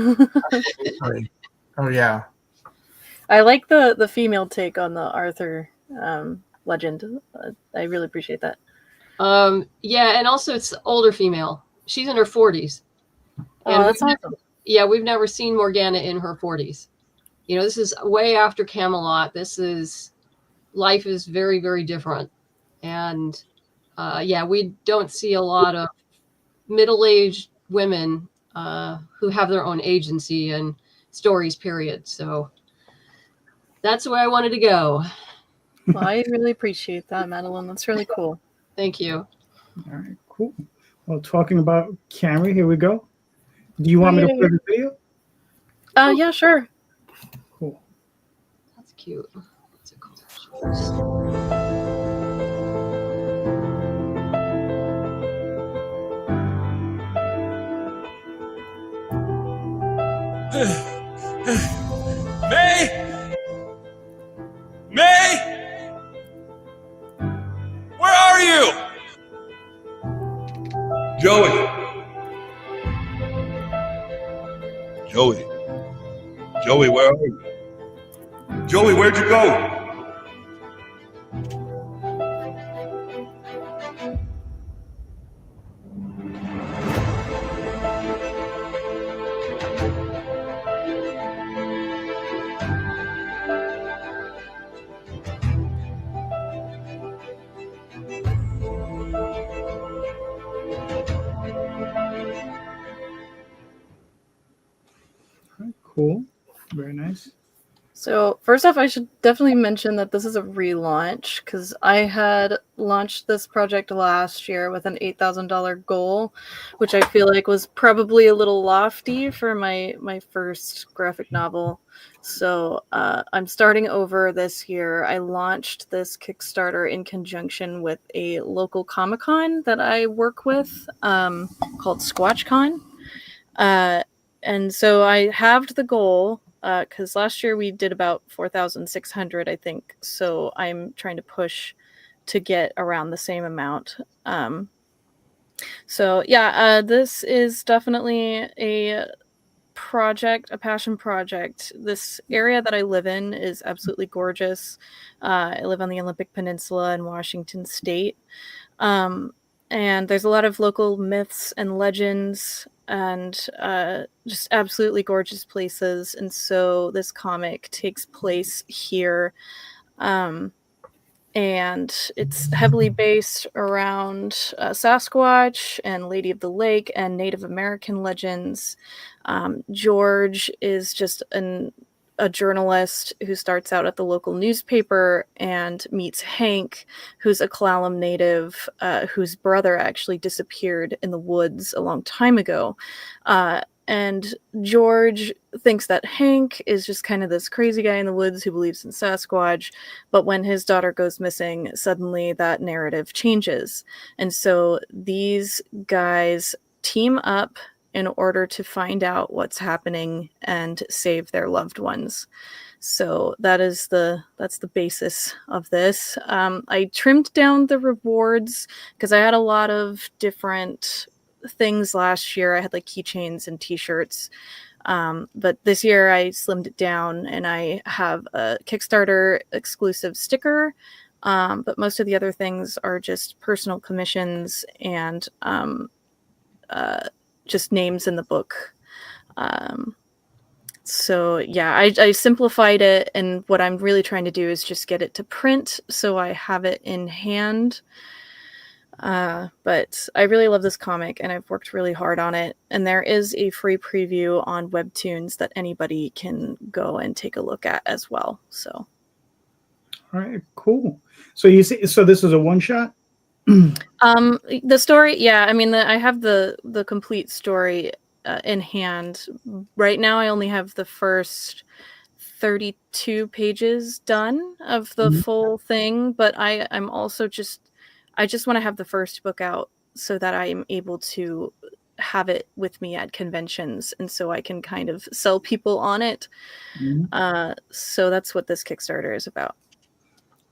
Oh yeah. I like the female take on the Arthur legend. I really appreciate that. Yeah, and also it's older female. She's in her 40s. Oh, that's awesome. We've never seen Morgana in her 40s. This is way after Camelot. Life is very, very different. And we don't see a lot of middle-aged women who have their own agency and stories, period. So that's where I wanted to go. Well, I really appreciate that, Madeleine. That's really cool. Thank you. All right, cool. Well, talking about Cammry, here we go. Do you want me to play the video? Yeah, sure. Cool. That's cute. What's it called? May! Where are you? Joey, where are you? Joey, where'd you go? Cool. Very nice. So first off, I should definitely mention that this is a relaunch, because I had launched this project last year with an $8,000 goal, which I feel like was probably a little lofty for my first graphic novel. So I'm starting over this year. I launched this Kickstarter in conjunction with a local Comic-Con that I work with called SquatchCon. And so I halved the goal, because last year we did about 4,600, I think. So I'm trying to push to get around the same amount. This is definitely a project, a passion project. This area that I live in is absolutely gorgeous. I live on the Olympic Peninsula in Washington State. And there's a lot of local myths and legends and just absolutely gorgeous places. And so this comic takes place here. And it's heavily based around Sasquatch and Lady of the Lake and Native American legends. George is just a journalist who starts out at the local newspaper and meets Hank, who's a Clallam native whose brother actually disappeared in the woods a long time ago. And George thinks that Hank is just kind of this crazy guy in the woods who believes in Sasquatch. But when his daughter goes missing, suddenly that narrative changes. And so these guys team up in order to find out what's happening and save their loved ones. So that's the basis of this. I trimmed down the rewards because I had a lot of different things last year. I had like keychains and t-shirts. But this year I slimmed it down and I have a Kickstarter exclusive sticker. But most of the other things are just personal commissions and just names in the book. So yeah, I simplified it, and what I'm really trying to do is just get it to print so I have it in hand. But I really love this comic and I've worked really hard on it, and there is a free preview on Webtoons that anybody can go and take a look at as well. So All right, cool. So you see, so this is a one shot? the story, yeah, I mean, I have the complete story in hand. Right now I only have the first 32 pages done of the full thing, but I'm also I just want to have the first book out so that I am able to have it with me at conventions, and so I can kind of sell people on it. So that's what this Kickstarter is about.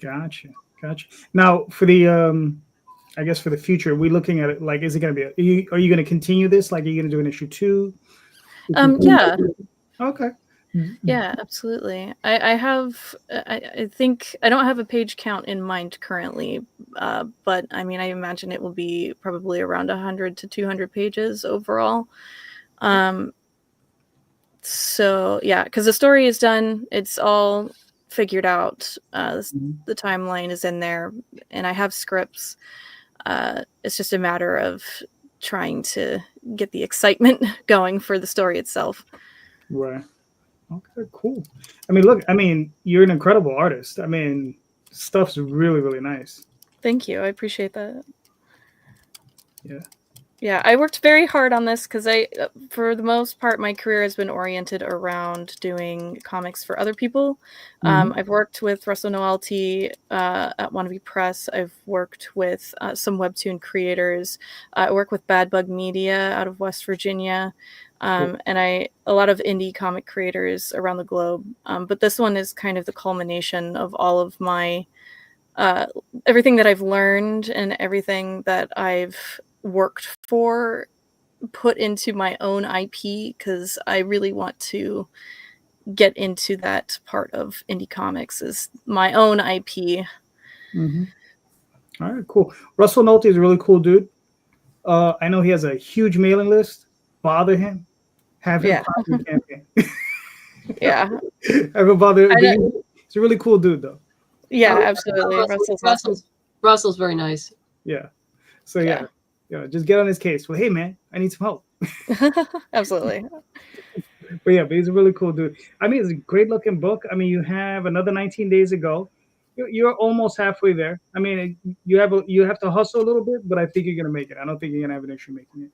Gotcha. Now for the I guess for the future, we're looking at it like, is it going to be? Are you going to continue this? Like, are you going to do an issue 2? Yeah. Okay. Yeah, absolutely. I think I don't have a page count in mind currently, but I mean, I imagine it will be probably around 100 to 200 pages overall. So yeah, because the story is done, it's all figured out. The timeline is in there, and I have scripts. It's just a matter of trying to get the excitement going for the story itself. Right. Okay, cool. I mean, look, you're an incredible artist. I mean, stuff's really, really nice. Thank you. I appreciate that. Yeah. Yeah, I worked very hard on this because for the most part, my career has been oriented around doing comics for other people. I've worked with Russell Noelty at Wannabe Press. I've worked with some webtoon creators. I work with Bad Bug Media out of West Virginia. And a lot of indie comic creators around the globe. But this one is kind of the culmination of all of my everything that I've learned and everything that I've worked for, put into my own IP, because I really want to get into that part of indie comics is my own IP. All right, cool. Russell Nolte is a really cool dude. I know he has a huge mailing list. Bother him. Have him campaign. Yeah. Have him bother. He's a really cool dude, though. Yeah, absolutely. Russell's very nice. Yeah. So yeah, just get on his case. Well, hey man, I need some help. Absolutely. But he's a really cool dude. I mean, it's a great looking book. I mean, you have another 19 days to go. You're almost halfway there. I mean, you have to hustle a little bit, but I think you're gonna make it. I don't think you're gonna have an issue making it.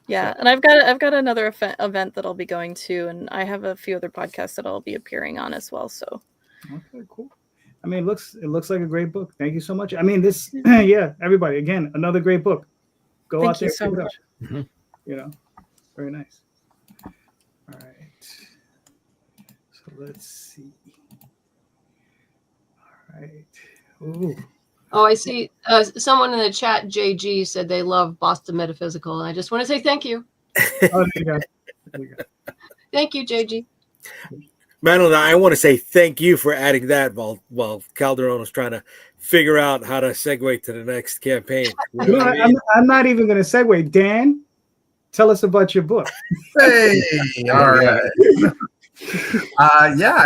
Yeah, and I've got another event that I'll be going to, and I have a few other podcasts that I'll be appearing on as well. So. Okay, cool. I mean, it looks like a great book. Thank you so much. I mean, this, yeah, everybody, again, another great book. Go out there. Thank you so much. You know, very nice. All right. So let's see. All right. Ooh. Oh, I see. Someone in the chat, JG, said they love Boston Metaphysical, and I just want to say thank you. Oh, there you go. Thank you, JG. Madeline, I want to say thank you for adding that while Calderon was trying to figure out how to segue to the next campaign. You know what I mean? I'm not even going to segue. Dan, tell us about your book. Hey, all right.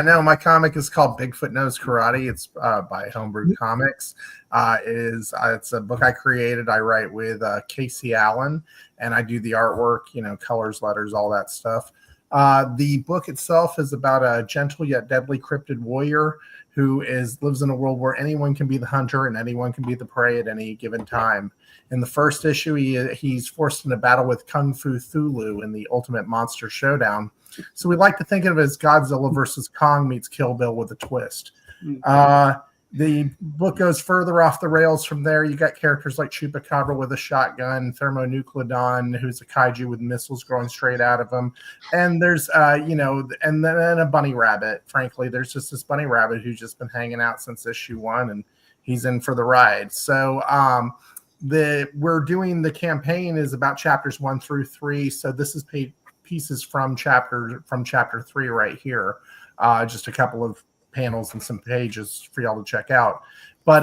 No, my comic is called Bigfoot Knows Karate. It's by Homebrew Comics. It's a book I created. I write with Casey Allen, and I do the artwork, colors, letters, all that stuff. The book itself is about a gentle yet deadly cryptid warrior who lives in a world where anyone can be the hunter and anyone can be the prey at any given time. In the first issue, he's forced into battle with Kung Fu Thulu in the Ultimate Monster Showdown. So we like to think of it as Godzilla versus Kong meets Kill Bill with a twist. The book goes further off the rails from there. You got characters like Chupacabra with a shotgun, Thermonucleodon, who's a kaiju with missiles growing straight out of him. And there's, and then a bunny rabbit. Frankly, there's just this bunny rabbit who's just been hanging out since issue 1, and he's in for the ride. So we're doing the campaign is about chapters 1 through 3. So this is pieces from chapter 3 right here. Just a couple of panels and some pages for y'all to check out. But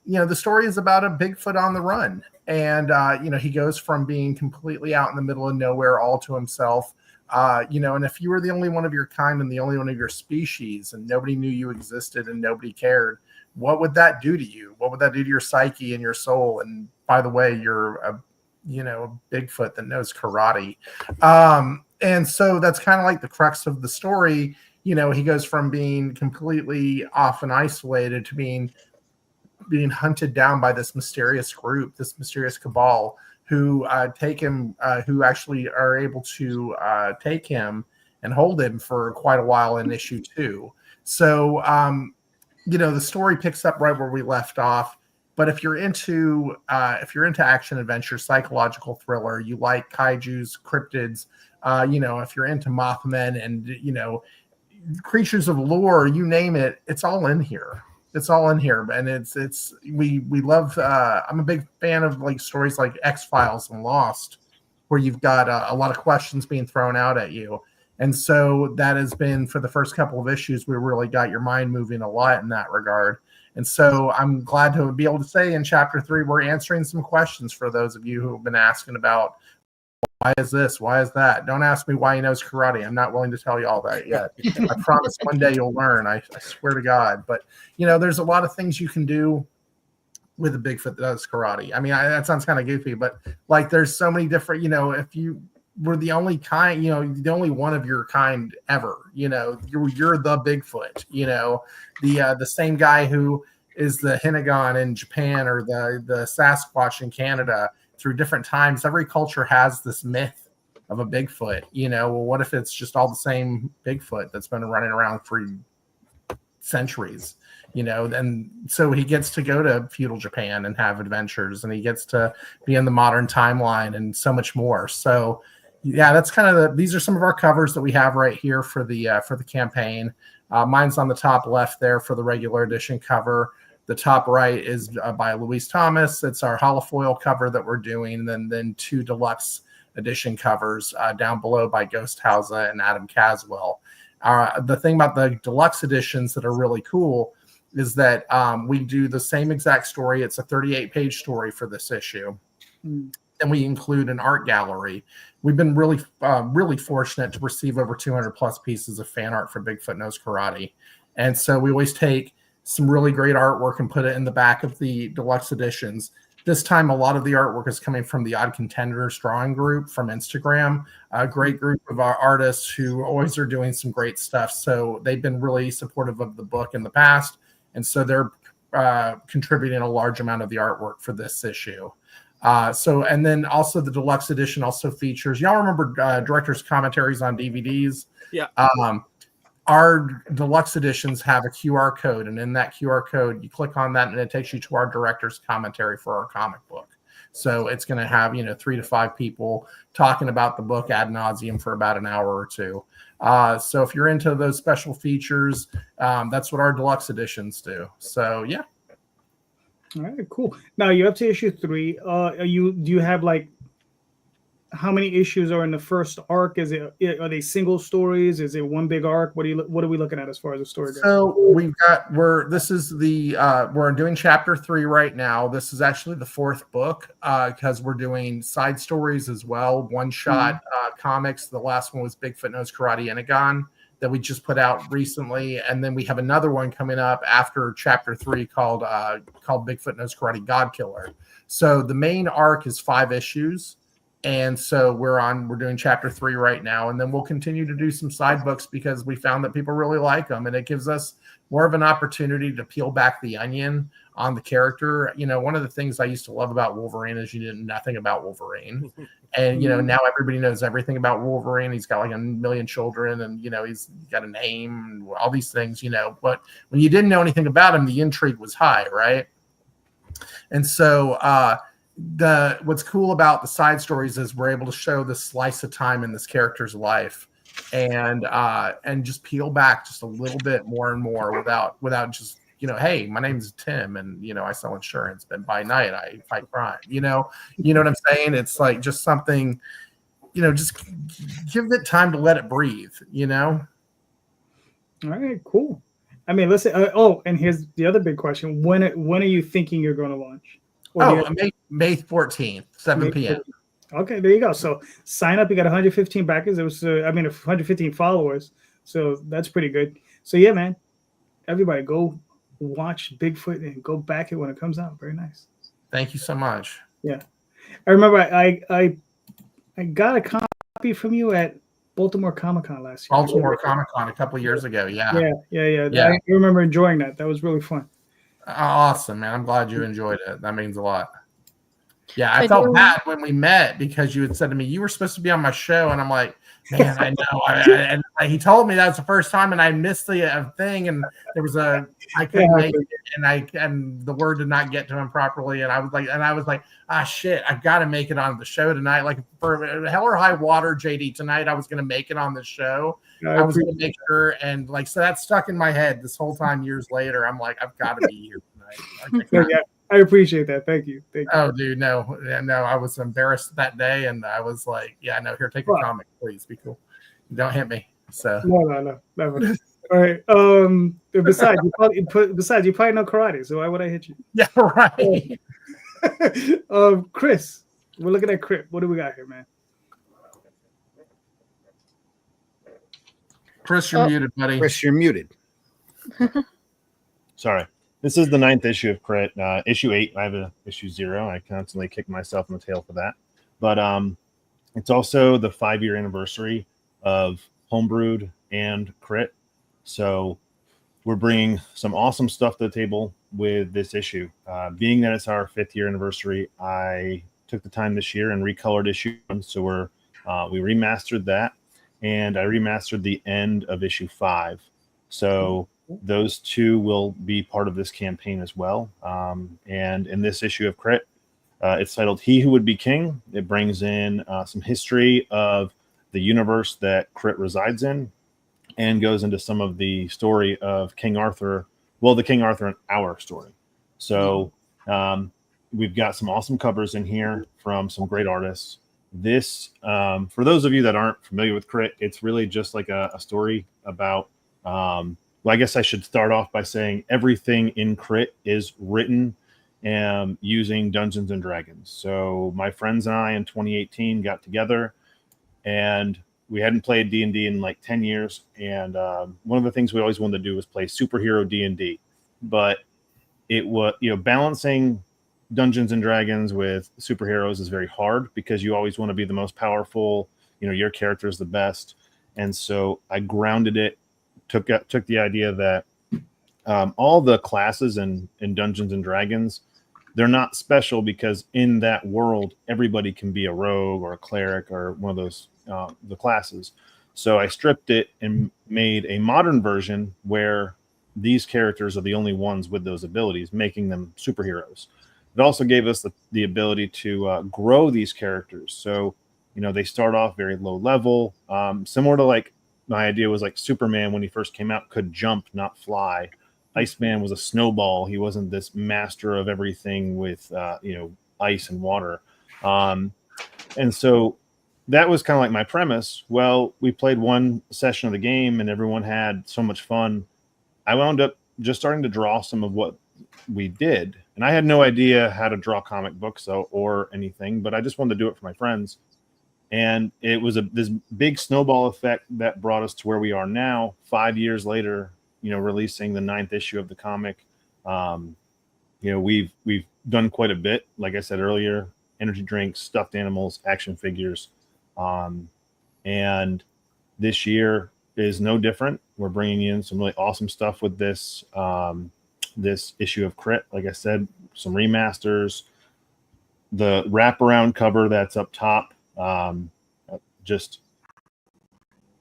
the story is about a Bigfoot on the run, and he goes from being completely out in the middle of nowhere all to himself. And if you were the only one of your kind and the only one of your species, and nobody knew you existed and nobody cared, what would that do to you? What would that do to your psyche and your soul? And by the way, you're a Bigfoot that knows karate. And so that's kind of like the crux of the story. He goes from being completely off and isolated to being hunted down by this mysterious group, this mysterious cabal who take him, who actually are able to take him and hold him for quite a while in issue 2. So, the story picks up right where we left off. But if you're into action adventure, psychological thriller, you like kaijus, cryptids, if you're into Mothmen and creatures of lore, you name it, it's all in here. It's all in here, and we love. I'm a big fan of like stories like X-Files and Lost, where you've got a lot of questions being thrown out at you, and so that has been for the first couple of issues. We really got your mind moving a lot in that regard. And so I'm glad to be able to say in chapter 3, we're answering some questions for those of you who have been asking about why is this, why is that. Don't ask me why he knows karate. I'm not willing to tell you all that yet. I promise one day you'll learn. I swear to God. But, there's a lot of things you can do with a Bigfoot that does karate. I mean, that sounds kind of goofy, but like there's so many different, if you were the only kind, the only one of your kind ever, you're the Bigfoot, the same guy who is the Hinagon in Japan or the Sasquatch in Canada. Through different times, every culture has this myth of a Bigfoot. Well, what if it's just all the same Bigfoot that's been running around for centuries? And so he gets to go to feudal Japan and have adventures, and he gets to be in the modern timeline and so much more. So yeah, that's kind of these are some of our covers that we have right here for the campaign. Mine's on the top left there for the regular edition cover. The top right is by Louise Thomas. It's our holofoil cover that we're doing, and then 2 deluxe edition covers down below by Ghost Hausa and Adam Caswell. The thing about the deluxe editions that are really cool is that we do the same exact story. It's a 38-page story for this issue. And we include an art gallery. We've been really fortunate to receive over 200 plus pieces of fan art for Bigfoot Knows Karate. And so we always take some really great artwork and put it in the back of the deluxe editions. This time, a lot of the artwork is coming from the Odd Contenders drawing group from Instagram, a great group of our artists who always are doing some great stuff. So they've been really supportive of the book in the past. And so they're contributing a large amount of the artwork for this issue. And then also the deluxe edition also features, y'all remember director's commentaries on DVDs? Yeah. Our deluxe editions have a QR code, and in that QR code, you click on that and it takes you to our director's commentary for our comic book. So it's going to have, 3 to 5 people talking about the book ad nauseum for about an hour or 2. So if you're into those special features, that's what our deluxe editions do. So yeah. All right, cool. Now you're up to issue 3. Do you have like how many issues are in the first arc? Are they single stories? Is it one big arc? What are we looking at as far as the story goes? So we're doing chapter 3 right now. This is actually the 4th book because we're doing side stories as well. One shot comics. The last one was Bigfoot Knows Karate Anagon that we just put out recently, and then we have another one coming up after chapter 3 called Bigfoot Knows Karate God Killer. So the main arc is 5 issues. And so we're doing chapter 3 right now, and then we'll continue to do some side books because we found that people really like them, and it gives us more of an opportunity to peel back the onion on the character. You know, one of the things I used to love about Wolverine is you knew nothing about Wolverine, and now everybody knows everything about Wolverine. He's got like 1 million children, and he's got a name, and all these things. But when you didn't know anything about him, the intrigue was high, right? And so what's cool about the side stories is we're able to show this slice of time in this character's life and just peel back just a little bit more and more without just hey, my name's Tim and I sell insurance, but by night I fight crime. You know what I'm saying? It's like just something, just give it time to let it breathe. All right, cool. I mean, listen. And here's the other big question: when are you thinking you're going to launch? May 14th, 7 p.m. Okay, there you go. So sign up. You got 115 backers. It was 115 followers. So that's pretty good. So yeah, man, everybody go watch Bigfoot and go back it when it comes out. Very nice. Thank you so much. Yeah, I remember I got a copy from you at Baltimore Comic-Con last year. Baltimore Comic-Con a couple of years ago. Yeah. I remember enjoying that. That was really fun. Awesome, man. I'm glad you enjoyed it. That means a lot. Yeah, I felt bad when we met because you had said to me, you were supposed to be on my show. And I'm like, man, I know. And he told me that was the first time and I missed the thing. And there was I couldn't make it and the word did not get to him properly. And I was like, shit, I've got to make it on the show tonight. Like for hell or high water, JD, tonight, I was going to make it on the show. I was going to make sure. And so that stuck in my head this whole time years later. I'm like, I've got to be here tonight. I appreciate that. Thank you. Oh, dude, no. I was embarrassed that day, and I was like, "Yeah, no, here, take a comic, please. Be cool. Don't hit me." So no, never. All right. Besides, you probably know karate, so why would I hit you? Yeah, right. Chris, we're looking at Crip. What do we got here, man? Chris, you're muted, buddy. Chris, you're muted. Sorry. This is the 9th issue of Crit. Issue 8, I have a issue 0. I constantly kick myself in the tail for that. But it's also the 5-year anniversary of Homebrewed and Crit. So we're bringing some awesome stuff to the table with this issue. Being that it's our 5th year anniversary, I took the time this year and recolored issue 1. So we remastered that, and I remastered the end of issue 5. So those 2 will be part of this campaign as well. And in this issue of Crit, it's titled He Who Would Be King. It brings in some history of the universe that Crit resides in and goes into some of the story of King Arthur. Well, the King Arthur in our story. So we've got some awesome covers in here from some great artists. This, for those of you that aren't familiar with Crit, it's really just like a story about well, I guess I should start off by saying everything in Crit is written using Dungeons and Dragons. So my friends and I in 2018 got together, and we hadn't played D&D in like 10 years. And one of the things we always wanted to do was play superhero D&D. But it was, balancing Dungeons and Dragons with superheroes is very hard because you always want to be the most powerful. Your character is the best. And so I grounded it. Took the idea that all the classes in Dungeons and Dragons, they're not special because in that world, everybody can be a rogue or a cleric or one of those the classes. So I stripped it and made a modern version where these characters are the only ones with those abilities, making them superheroes. It also gave us the ability to grow these characters. So, they start off very low level, similar to like, my idea was like Superman when he first came out could jump, not fly. Iceman was a snowball. He wasn't this master of everything with, ice and water. And so that was kind of like my premise. Well, we played one session of the game and everyone had so much fun. I wound up just starting to draw some of what we did. And I had no idea how to draw comic books or anything, but I just wanted to do it for my friends. And it was this big snowball effect that brought us to where we are now, 5 years later, releasing the 9th issue of the comic. We've done quite a bit. Like I said earlier, energy drinks, stuffed animals, action figures. And this year is no different. We're bringing in some really awesome stuff with this issue of Crit. Like I said, some remasters, the wraparound cover that's up top, just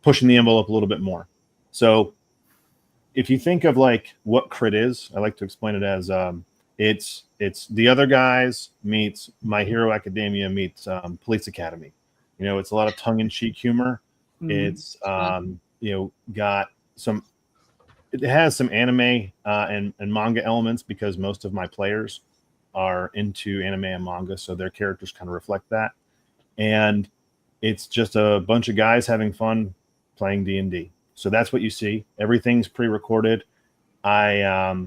pushing the envelope a little bit more. So if you think of like what Crit is, I like to explain it as it's The Other Guys meets My Hero Academia meets Police Academy. It's a lot of tongue-in-cheek humor. It's got some. It has some anime and manga elements because most of my players are into anime and manga, so their characters kind of reflect that. And it's just a bunch of guys having fun playing D&D. So that's what you see. Everything's pre-recorded. I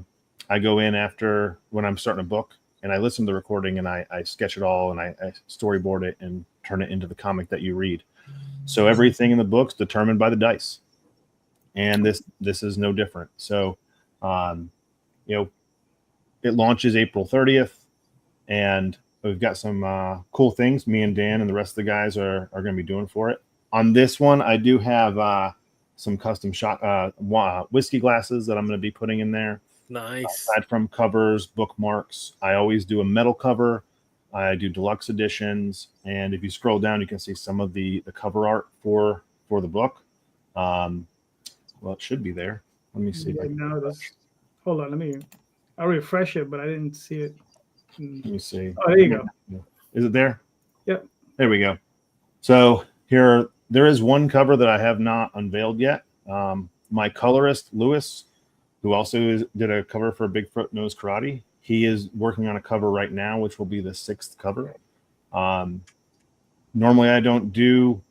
go in after when I'm starting a book and I listen to the recording and I sketch it all and I storyboard it and turn it into the comic that you read. So everything in the book's determined by the dice. And this is no different. So, it launches April 30th and we've got some cool things me and Dan and the rest of the guys are going to be doing for it. On this one, I do have some custom shot whiskey glasses that I'm going to be putting in there. Nice. Aside from covers, bookmarks, I always do a metal cover. I do deluxe editions, and if you scroll down, you can see some of the cover art for the book. Well, it should be there. Let me see. Hold on, I'll refresh it, but I didn't see it. Let me see. Oh, there you go. Is it there? Yep. There we go. So there is one cover that I have not unveiled yet. My colorist, Lewis, who also did a cover for Bigfoot Knows Karate, he is working on a cover right now, which will be the 6th cover. Normally I don't do,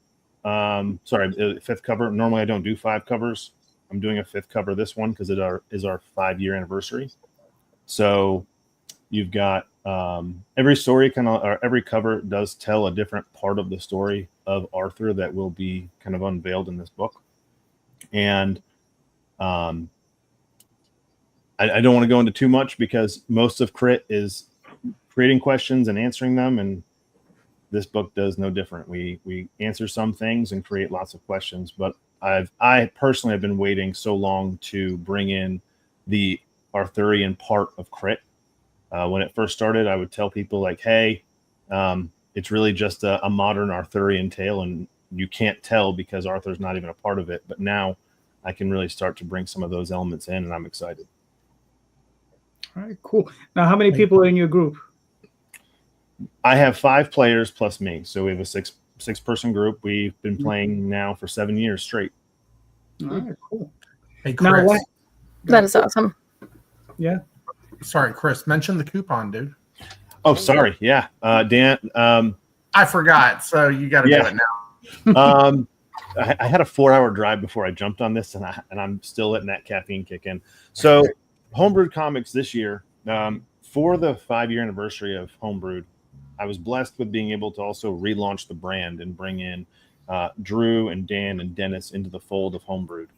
the 5th cover. Normally I don't do 5 covers. I'm doing a 5th cover this one because it is our 5-year anniversary. So you've got every story or every cover does tell a different part of the story of Arthur that will be kind of unveiled in this book. And I don't want to go into too much because most of Crit is creating questions and answering them, and this book does no different. We answer some things and create lots of questions, but I personally have been waiting so long to bring in the Arthurian part of Crit. When it first started, I would tell people like, hey, it's really just a modern Arthurian tale, and you can't tell because Arthur's not even a part of it. But now I can really start to bring some of those elements in, and I'm excited. All right, cool. Now, how many people are in your group? I have 5 players plus me, so we have a six-person group. We've been playing now for 7 years straight. All right, cool. Hey, Chris. That is awesome. Yeah. Sorry, Chris. Mention the coupon, dude. Oh, sorry. Yeah, Dan. I forgot, so you got to do it now. I had a 4-hour drive before I jumped on this, and I'm still letting that caffeine kick in. So, Homebrewed Comics this year, for the 5-year anniversary of Homebrewed, I was blessed with being able to also relaunch the brand and bring in Drew and Dan and Dennis into the fold of Homebrewed.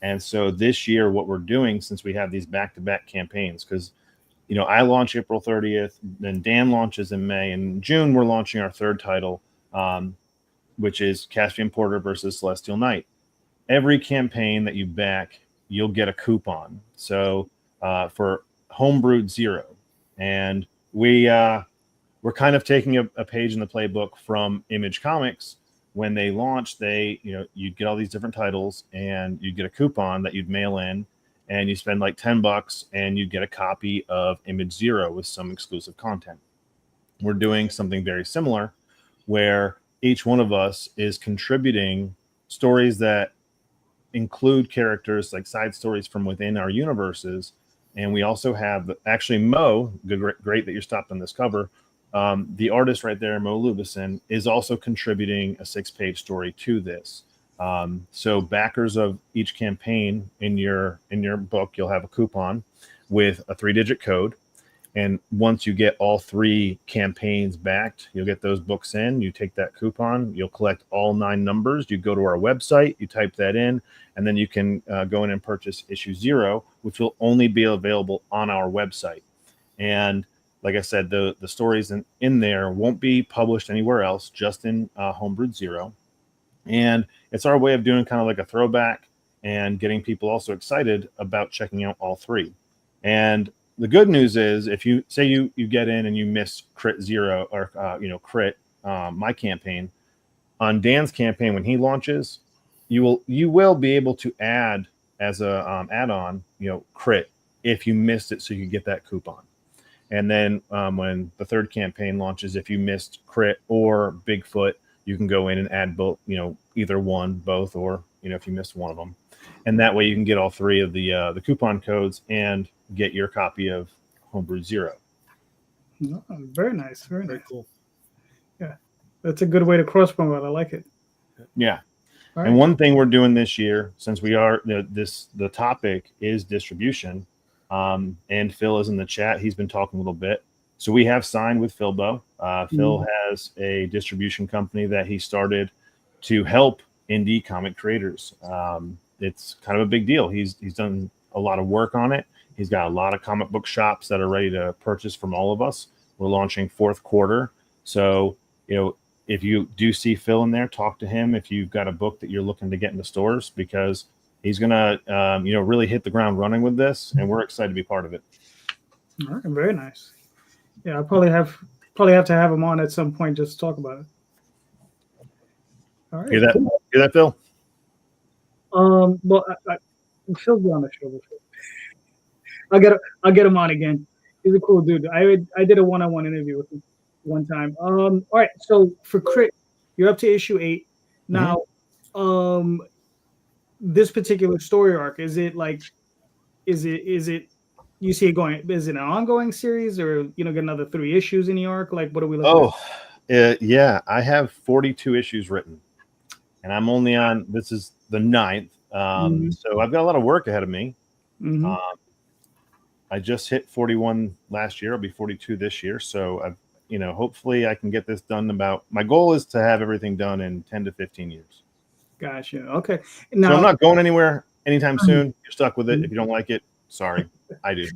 And so this year, what we're doing, since we have these back-to-back campaigns, because I launch April 30th, then Dan launches in May, and in June we're launching our 3rd title, which is Caspian Porter versus Celestial Knight. Every campaign that you back, you'll get a coupon. So for Homebrewed 0, and we're kind of taking a page in the playbook from Image Comics. When they launched, you'd get all these different titles, and you'd get a coupon that you'd mail in, and you spend like $10, and you'd get a copy of Image 0 with some exclusive content. We're doing something very similar, where each one of us is contributing stories that include characters, like side stories from within our universes. And we also have, actually, Mo, great that you stopped on this cover. The artist right there, Mo Lubison, is also contributing a 6-page story to this. So backers of each campaign in your book, you'll have a coupon with a 3-digit code. And once you get all 3 campaigns backed, you'll get those books in. You take that coupon, you'll collect all 9 numbers. You go to our website, you type that in, and then you can go in and purchase issue 0, which will only be available on our website. And like I said, the stories in there won't be published anywhere else, just in Homebrewed 0. And it's our way of doing kind of like a throwback and getting people also excited about checking out all 3. And the good news is, if you say you get in and you miss Crit 0 or Crit, my campaign, on Dan's campaign when he launches, you will be able to add as a add-on, Crit if you missed it, so you can get that coupon. And then when the 3rd campaign launches, if you missed Crit or Bigfoot, you can go in and add both, either one, both, or if you missed one of them, and that way you can get all 3 of the coupon codes and get your copy of Homebrewed 0. Oh, very nice, very nice. cool. Yeah, that's a good way to cross promote. I like it. Yeah. All And right. one thing we're doing this year, since we are the topic is distribution, and Phil is in the chat. He's been talking a little bit. So we have signed with Philbo. Phil has a distribution company that he started to help indie comic creators. It's kind of a big deal. He's done a lot of work on it. He's got a lot of comic book shops that are ready to purchase from all of us. We're launching 4th quarter. So, if you do see Phil in there, talk to him if you've got a book that you're looking to get into stores, because he's going to, really hit the ground running with this, and we're excited to be part of it. All right, very nice. Yeah, I'll probably have to have him on at some point just to talk about it. All right. Hear that? Hear that, Phil? Well, Phil's been on the show before. I'll get him on again. He's a cool dude. I did a one-on-one interview with him one time. All right. So for Crit, you're up to issue 8 now. This particular story arc, is it you see it going? Is it an ongoing series, or get another 3 issues in the arc? Like, what are we looking at? Yeah. I have 42 issues written, and I'm only on. This is the 9th. So I've got a lot of work ahead of me. I just hit 41 last year. I'll be 42 this year. So I've, hopefully I can get this done my goal is to have everything done in 10 to 15 years. Gotcha. Okay. So I'm not going anywhere anytime soon. You're stuck with it. If you don't like it, sorry. I do.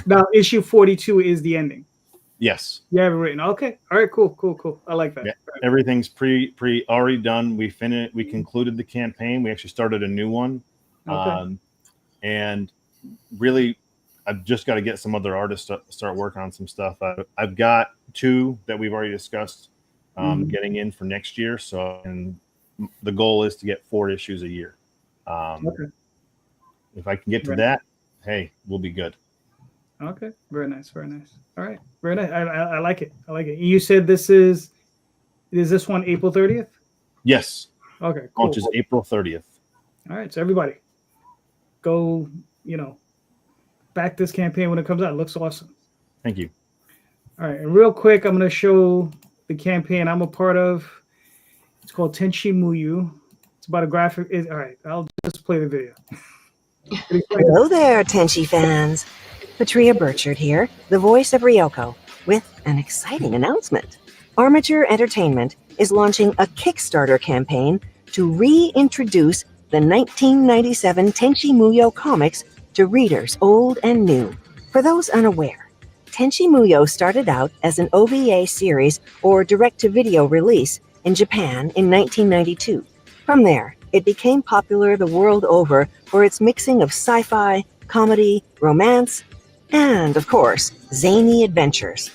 Now, issue 42 is the ending. Yes. You have it written. Okay. All right. Cool. I like that. Yeah. Everything's already done. We concluded the campaign. We actually started a new one. Okay. And really, I've just got to get some other artists to start working on some stuff. I've got 2 that we've already discussed getting in for next year. So, and the goal is to get 4 issues a year. If I can get to that, hey, we'll be good. Okay. Very nice. All right. Very nice. I like it. You said is this one April 30th? Yes. Okay. Cool. Launches April 30th. All right. So everybody go, back this campaign when it comes out. It looks awesome. Thank you. All right. And real quick, I'm going to show the campaign I'm a part of. It's called Tenchi Muyo. It's about a graphic. All right. I'll just play the video. Hello there, Tenchi fans. Patria Burchard here, the voice of Ryoko, with an exciting announcement. Armature Entertainment is launching a Kickstarter campaign to reintroduce the 1997 Tenchi Muyo comics to readers old and new. For those unaware, Tenchi Muyo started out as an OVA series or direct-to-video release in Japan in 1992. From there, it became popular the world over for its mixing of sci-fi, comedy, romance, and, of course, zany adventures.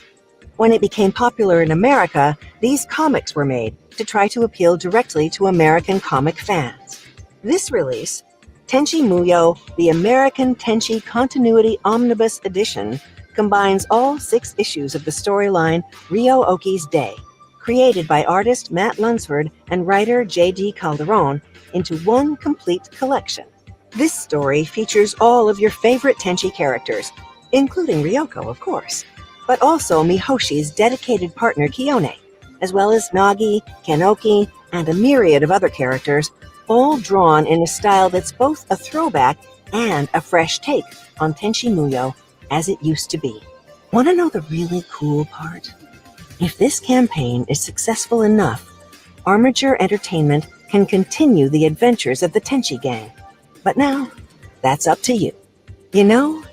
When it became popular in America, these comics were made to try to appeal directly to American comic fans. This release, Tenchi Muyo, the American Tenchi Continuity Omnibus Edition, combines all 6 issues of the storyline Ryo Oki's Day, created by artist Matt Lunsford and writer J.D. Calderon, into one complete collection. This story features all of your favorite Tenchi characters, including Ryoko, of course. but also Mihoshi's dedicated partner Kione, as well as Nagi, Kanoki, and a myriad of other characters, all drawn in a style that's both a throwback and a fresh take on Tenchi Muyo as it used to be. Want to know the really cool part? If this campaign is successful enough, Armature Entertainment can continue the adventures of the Tenchi Gang. But now, that's up to you. You know,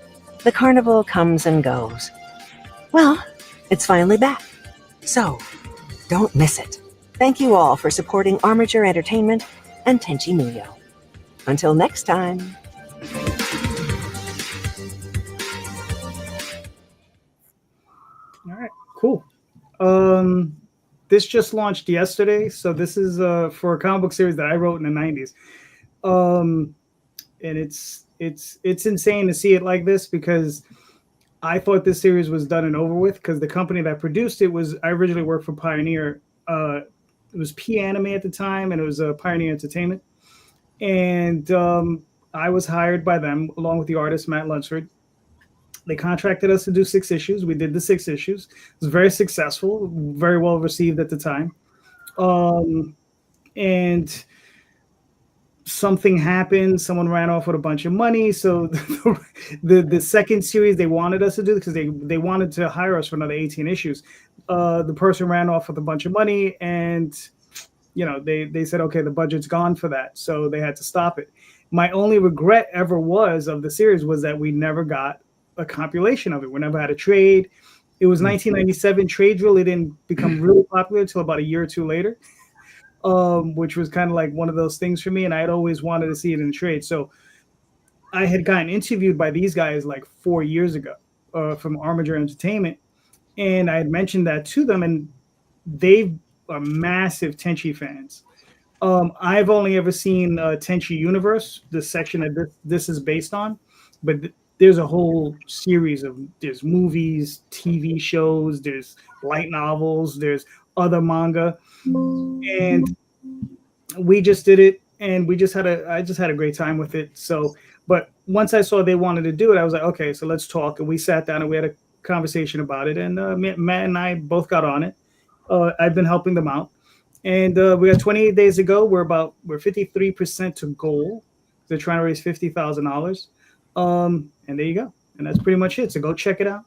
the carnival comes and goes. Well, it's finally back. So, don't miss it. Thank you all for supporting Armature Entertainment and Tenchi Muyo. Until next time. All right, cool. This just launched yesterday, so this is for a comic book series that I wrote in the 90s. And it's insane to see it like this, because I thought this series was done and over with, because the company that produced it was, I originally worked for Pioneer. It was P Anime at the time, and it was Pioneer Entertainment. And I was hired by them along with the artist Matt Lunsford. They contracted us to do 6 issues. We did the 6 issues. It was very successful, very well received at the time. And something happened. Someone ran off with a bunch of money. So the second series they wanted us to do, because they wanted to hire us for another 18 issues. The person ran off with a bunch of money, and they said, okay, the budget's gone for that. So they had to stop it. My only regret ever was of the series was that we never got a compilation of it. We never had a trade. It was 1997. Trades really didn't become really popular until about a year or two later, which was kind of like one of those things for me. And I had always wanted to see it in trade. So I had gotten interviewed by these guys like 4 years ago from Armature Entertainment. And I had mentioned that to them, and they are massive Tenchi fans. I've only ever seen Tenchi Universe, the section that this is based on, but there's a whole series of, there's movies, TV shows, there's light novels, there's other manga, and we just did it, and I just had a great time with it. So, but once I saw they wanted to do it, I was like, okay, so let's talk. And we sat down and we had a conversation about it, and Matt and I both got on it. I've been helping them out, and we got 28 days to go. We're 53% to goal. They're trying to raise $50,000. And there you go. And that's pretty much it. So go check it out.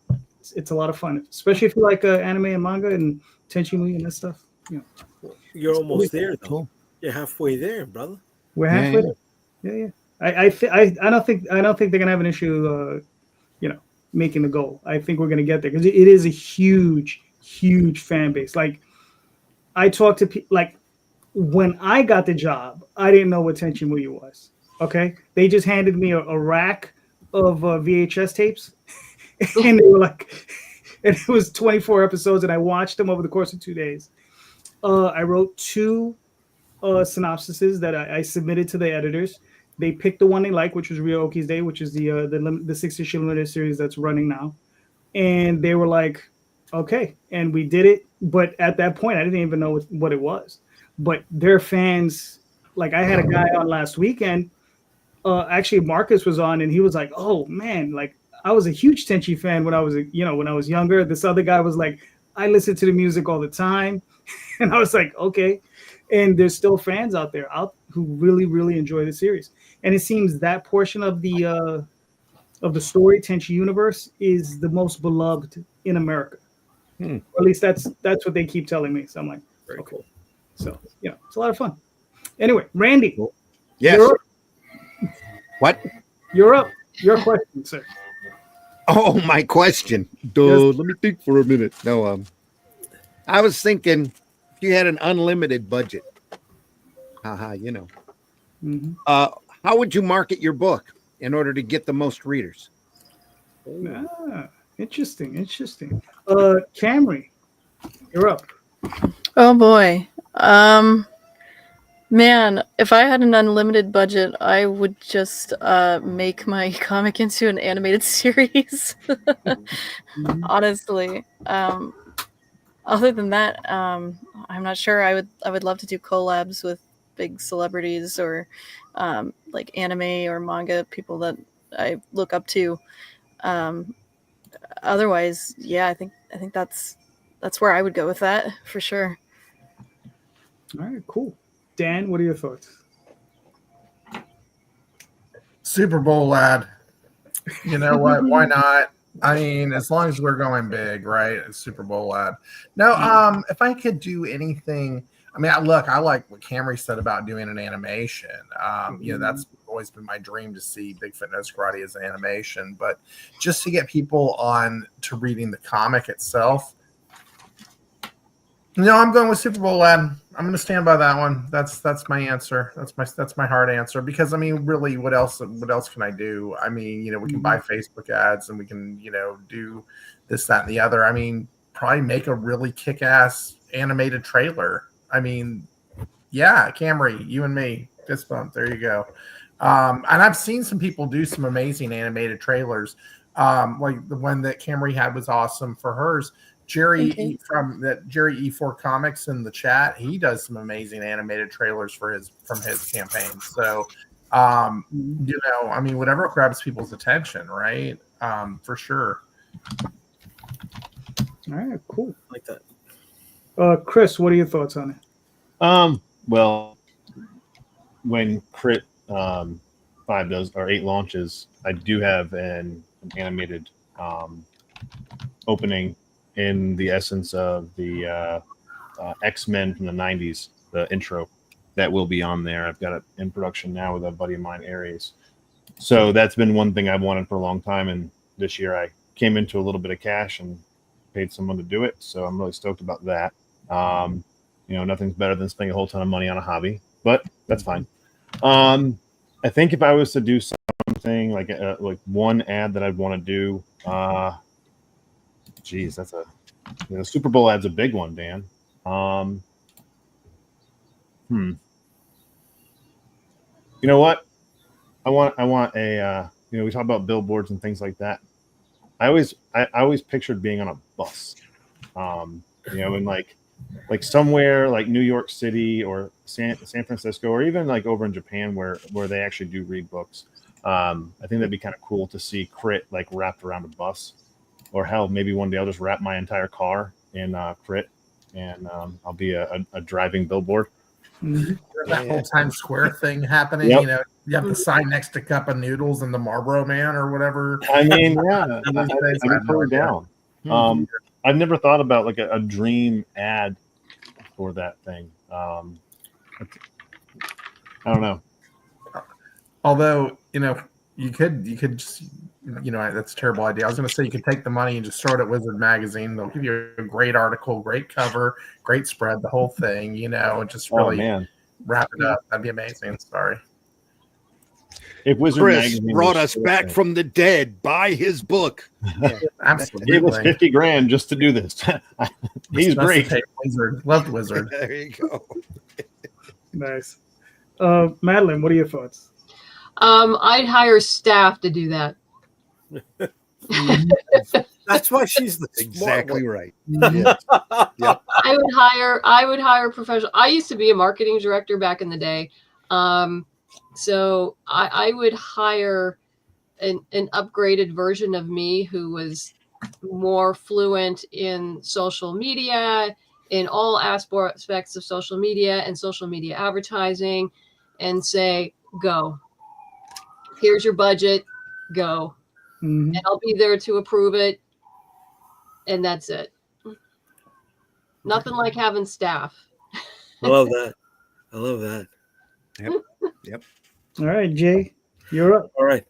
It's a lot of fun, especially if you like anime and manga and Tenchi Muyo and that stuff. You're almost there, though. Cool. You're halfway there, brother. We're halfway there. Yeah. I don't think they're gonna have an issue, making the goal. I think we're gonna get there, because it is a huge fan base. Like, I talked to people, like, when I got the job, I didn't know what Tenchi Muyo was. Okay, they just handed me a rack of VHS tapes, and they were like, and it was 24 episodes, and I watched them over the course of 2 days. I wrote 2 synopsises that I submitted to the editors. They picked the one they liked, which was Ryoki's Day, which is the 6-issue limited series that's running now, and they were like, okay, and we did it. But at that point, I didn't even know what it was. But their fans, like, I had a guy on last weekend. Actually, Marcus was on, and he was like, "Oh man, like, I was a huge Tenchi fan when I was younger." This other guy was like, "I listen to the music all the time," and I was like, "Okay." And there's still fans out there who really enjoy the series, and it seems that portion of the story, Tenchi Universe, is the most beloved in America. Or at least that's what they keep telling me. So I'm like, very okay. Cool. So it's a lot of fun. Anyway, Randy. Yes. What? You're up. Your question, sir. Oh, my question. Yes. Let me think for a minute. No, I was thinking, if you had an unlimited budget, how would you market your book in order to get the most readers? Interesting. Cammry, you're up. Oh boy. Man, if I had an unlimited budget, I would just make my comic into an animated series. Honestly. Other than that, I'm not sure. I would love to do collabs with big celebrities or like anime or manga people that I look up to. otherwise, yeah, I think that's where I would go with that for sure. All right, cool. Dan, what are your thoughts? Super Bowl lad. You know what? Why not? I mean, as long as we're going big, right? It's Super Bowl lad. No, if I could do anything, I mean, I like what Cammry said about doing an animation. You know, that's always been my dream to see Bigfoot Knows Karate as an animation, but just to get people on to reading the comic itself. No, I'm going with Super Bowl lad. I'm going to stand by that one. That's my answer. That's my hard answer, because I mean, really, what else can I do? I mean, you know, we can buy Facebook ads and we can, you know, do this, that, and the other. I mean, probably make a really kick-ass animated trailer. I mean, yeah, Cammry, you and me, fist bump. There you go. And I've seen some people do some amazing animated trailers. Like the one that Cammry had was awesome for hers. Jerry E4 Comics in the chat, he does some amazing animated trailers from his campaign. So, you know, I mean, whatever grabs people's attention, right? For sure. All right, cool. Like that. Chris, what are your thoughts on it? Well, when Crit 5 does or 8 launches, I do have an animated opening in the essence of the X-Men from the 90s, the intro that will be on there. I've got it in production now with a buddy of mine, Aries. So that's been one thing I've wanted for a long time. And this year I came into a little bit of cash and paid someone to do it. So I'm really stoked about that. You know, nothing's better than spending a whole ton of money on a hobby, but that's fine. I think if I was to do something like one ad that I'd want to do, geez, that's Super Bowl ad's a big one, Dan. You know what? I want a you know, we talk about billboards and things like that. I always pictured being on a bus, you know, in like somewhere like New York City or San Francisco, or even like over in Japan where they actually do read books. I think that'd be kind of cool to see Crit like wrapped around a bus. Or hell, maybe one day I'll just wrap my entire car in Crit, and I'll be a driving billboard. That whole Times Square thing happening. Yep. You know, you have the sign next to Cup of Noodles and the Marlboro Man or whatever. I mean, yeah, I'd put it down. I've never thought about like a dream ad for that thing. I don't know. Although, you know, you could just, you know, that's a terrible idea. I was going to say you could take the money and just throw it at Wizard Magazine. They'll give you a great article, great cover, great spread, the whole thing, you know, and just really wrap it up. That'd be amazing. Sorry. If Wizard Chris Magazine brought us back from the dead, buy his book. Yeah, absolutely. Gave us $50,000 just to do this. He's great. Wizard. Loved Wizard. There you go. Nice. Madeleine, what are your thoughts? I'd hire staff to do that. That's why she's the Exactly right. Yeah. Yep. I would hire professional. I used to be a marketing director back in the day. So I would hire an upgraded version of me who was more fluent in social media, in all aspects of social media and social media advertising, and say, go. Here's your budget, go. And I'll be there to approve it. And that's it. Nothing like having staff. I love that. I love that. Yep. All right, Jay, you're up. All right.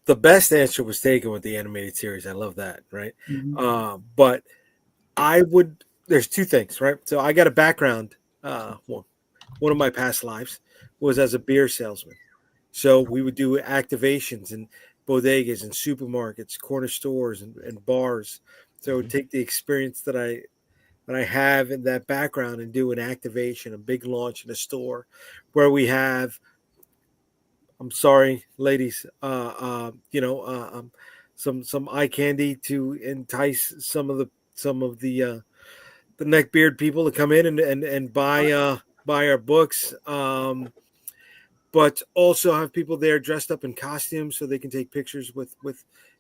The best answer was taken with the animated series. I love that. Right. But there's two things, right? So I got a background. One of my past lives was as a beer salesman. So we would do activations in bodegas and supermarkets, corner stores and bars. So take the experience that I have in that background and do an activation, a big launch in a store where we have, I'm sorry, ladies, some eye candy to entice some of the neckbeard people to come in and buy our books. but also have people there dressed up in costumes so they can take pictures with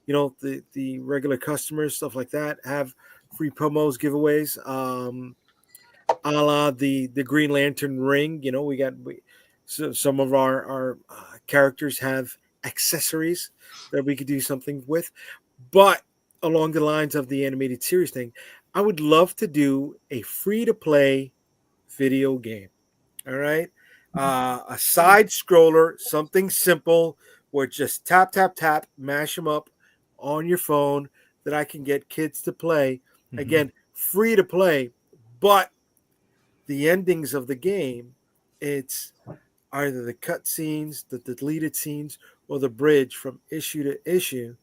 the regular customers, stuff like that. Have free promos, giveaways, a la the Green Lantern ring. So some of our characters have accessories that we could do something with, but along the lines of the animated series thing, I would love to do a free to play video game. All right. A side scroller, something simple where just tap, tap, tap, mash them up on your phone that I can get kids to play. Mhm. Again, free to play, but the endings of the game, it's either the cut scenes, the deleted scenes, or the bridge from issue to issue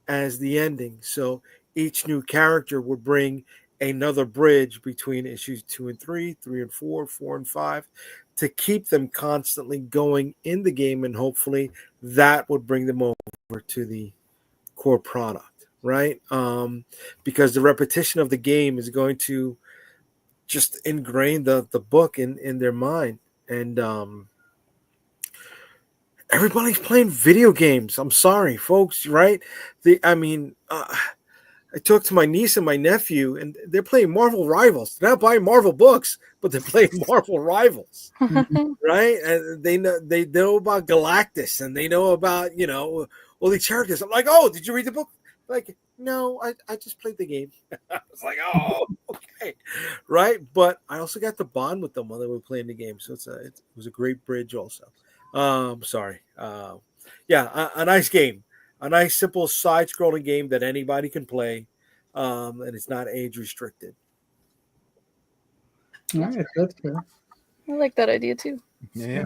as the ending. So each new character would bring another bridge between issues 2 and 3, 3 and 4, 4 and 5, to keep them constantly going in the game, and hopefully that would bring them over to the core product, right? Because the repetition of the game is going to just ingrain the book in their mind. And everybody's playing video games. I'm sorry, folks, right? I talked to my niece and my nephew, and they're playing Marvel Rivals. They're not buying Marvel books, but they're playing Marvel Rivals, right? And they know about Galactus, and they know about all these characters. I'm like, oh, did you read the book? Like, no, I just played the game. I was like, oh, okay, right. But I also got to bond with them while they were playing the game, so it was a great bridge. Also, sorry, a nice game. A nice, simple side-scrolling game that anybody can play, and it's not age-restricted. All right, that's fair. I like that idea too. Yeah.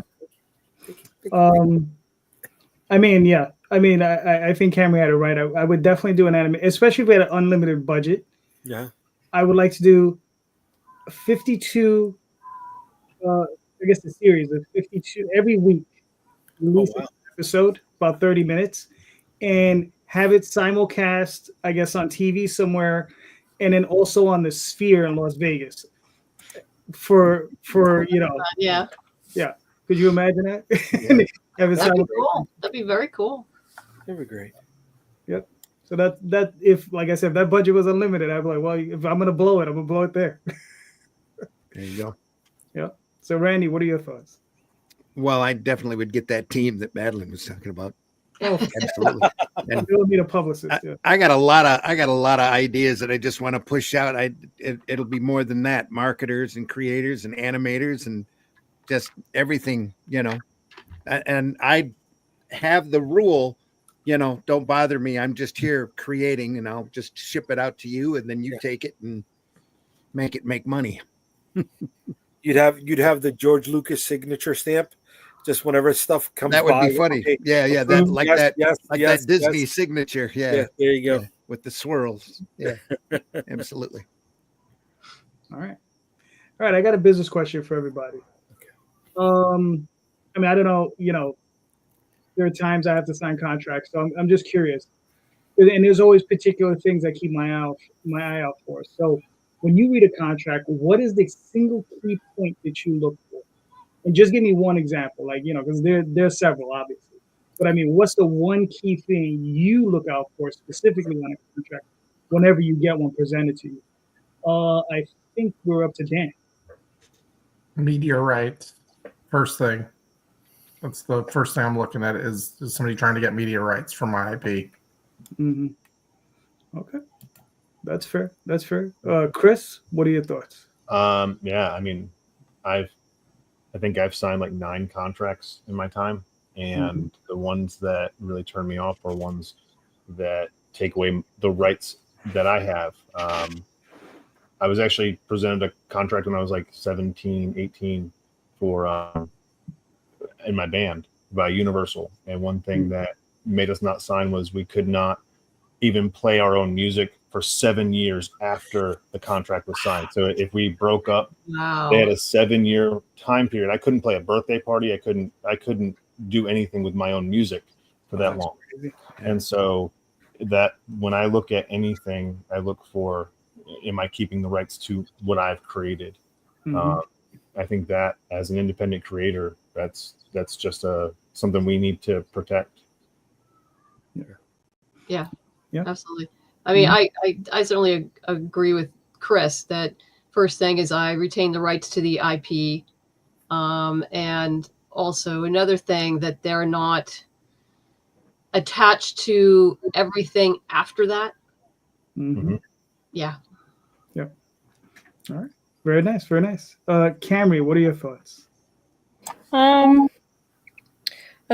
I mean, yeah. I mean, I think Cammry had it right. I would definitely do an anime, especially if we had an unlimited budget. Yeah. I would like to do 52. I guess the series of 52 every week. Release an episode, about 30 minutes, and have it simulcast, I guess, on TV somewhere, and then also on the Sphere in Las Vegas. For Yeah. Could you imagine that? Have it That'd be simulcast. cool. That'd be very cool. That'd be great. Yep. So that if, like I said, if that budget was unlimited, I'd be like, well, if I'm gonna blow it, I'm gonna blow it there. There you go. Yeah. So Randy, what are your thoughts? Well, I definitely would get that team that Madeleine was talking about. Oh, Absolutely. And you'll need a publicist. Yeah. I got a lot of ideas that I just want to push out. It'll be more than that. Marketers and creators and animators and just everything, And I have the rule, don't bother me. I'm just here creating, and I'll just ship it out to you, and then you take it and make money. You'd have the George Lucas signature stamp. Just whenever stuff comes, that would by, be funny. okay, Yeah, approved, that Disney signature. Yeah, there you go. Yeah, with the swirls. Yeah, absolutely. All right. I got a business question for everybody. Okay. I mean, I don't know. There are times I have to sign contracts, so I'm just curious. And there's always particular things I keep my eye out for. So when you read a contract, what is the single key point that you look for? And just give me one example, because there's several, obviously. But I mean, what's the one key thing you look out for specifically on a contract whenever you get one presented to you? I think we're up to Dan. Media rights, first thing. That's the first thing I'm looking at is somebody trying to get media rights for my IP. Mm-hmm. Okay, that's fair. Chris, what are your thoughts? Yeah, I mean, I think I've signed like 9 contracts in my time, and the ones that really turn me off are ones that take away the rights that I have. I was actually presented a contract when I was like 17, 18 for in my band by Universal, and one thing that made us not sign was we could not even play our own music for 7 years after the contract was signed. So if we broke up, they had a 7-year time period. I couldn't play a birthday party. I couldn't do anything with my own music for that long. Crazy. And so that when I look at anything, I look for, am I keeping the rights to what I've created? I think that as an independent creator, that's just something we need to protect. Yeah, Yeah. absolutely. I mean, I certainly agree with Chris that first thing is I retain the rights to the IP. And also another thing that they're not attached to everything after that. Mm-hmm. Yeah. Yep. All right. Very nice. Very nice. Cammry, what are your thoughts? I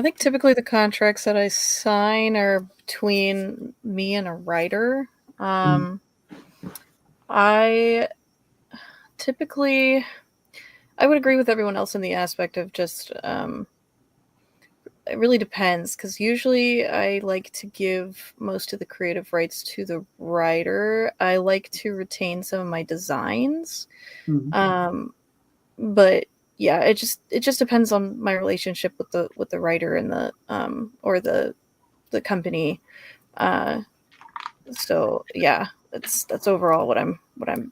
think typically the contracts that I sign are between me and a writer. I typically, I would agree with everyone else in the aspect of just, it really depends, because usually I like to give most of the creative rights to the writer. I like to retain some of my designs. But yeah, it just depends on my relationship with the writer and the or the company. So yeah, that's overall what I'm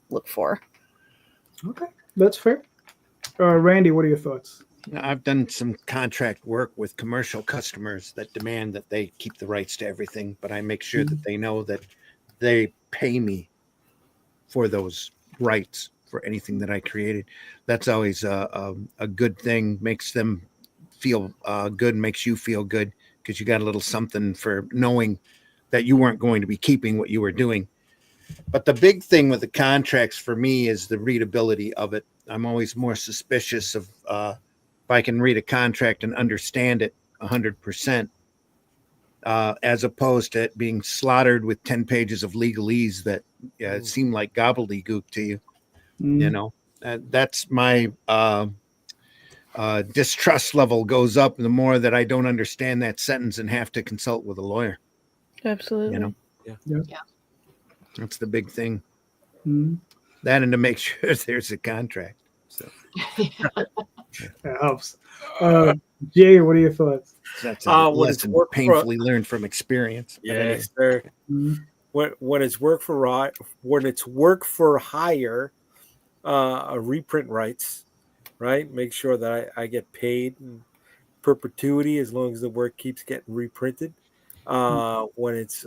look for. Okay, that's fair. Randy, what are your thoughts? I've done some contract work with commercial customers that demand that they keep the rights to everything, but I make sure that they know that they pay me for those rights for anything that I created. That's always a good thing. Makes them feel good, makes you feel good, because you got a little something for knowing that you weren't going to be keeping what you were doing. But the big thing with the contracts for me is the readability of it. I'm always more suspicious of if I can read a contract and understand it 100%, as opposed to it being slaughtered with 10 pages of legalese that seem like gobbledygook to you. You know, that's my distrust level goes up the more that I don't understand that sentence and have to consult with a lawyer. Absolutely. You know, Yeah. that's the big thing. That, and to make sure there's a contract. So that helps. Jay, what are your thoughts? That's a lesson painfully learned from experience. Yes, sir. When it's work for hire, reprint rights, right? Make sure that I get paid in perpetuity as long as the work keeps getting reprinted. When it's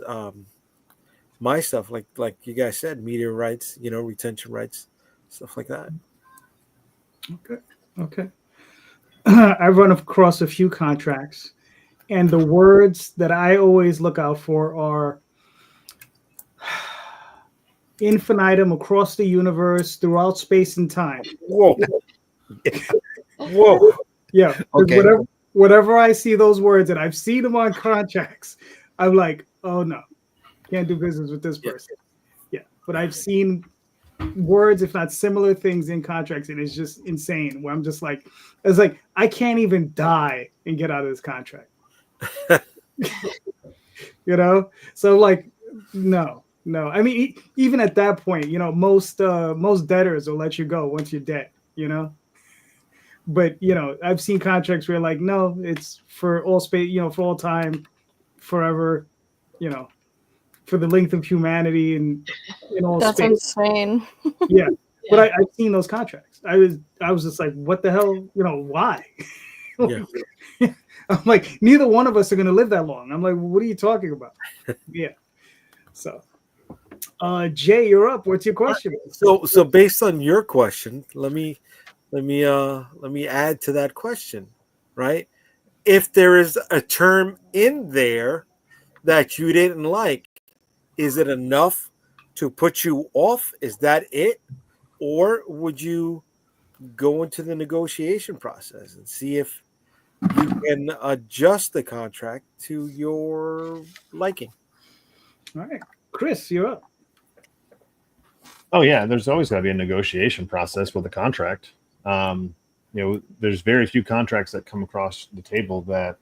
my stuff, like you guys said, media rights, retention rights, stuff like that. Okay. I've run across a few contracts, and the words that I always look out for are infinitum, across the universe, throughout space and time. Whoa. Whoa. Yeah. Okay. Whatever I see those words, and I've seen them on contracts, I'm like, oh no, can't do business with this person. Yeah. But I've seen words, if not similar things, in contracts, and it's just insane. Where I'm just like, it's like I can't even die and get out of this contract. So like, no. I mean, even at that point, most debtors will let you go once you're dead. But I've seen contracts where like, no, it's for all space, for all time, forever, for the length of humanity and in all That's space. insane. Yeah. But I've seen those contracts. I was just like, what the hell? Why? Yeah. I'm like, neither one of us are going to live that long. I'm like, what are you talking about? Yeah. So, Jay, you're up. What's your question? So based on your question, let me add to that question, right? If there is a term in there that you didn't like, is it enough to put you off? Is that it? Or would you go into the negotiation process and see if you can adjust the contract to your liking? All right. Chris, you're up. Oh yeah, there's always got to be a negotiation process with a contract. There's very few contracts that come across the table that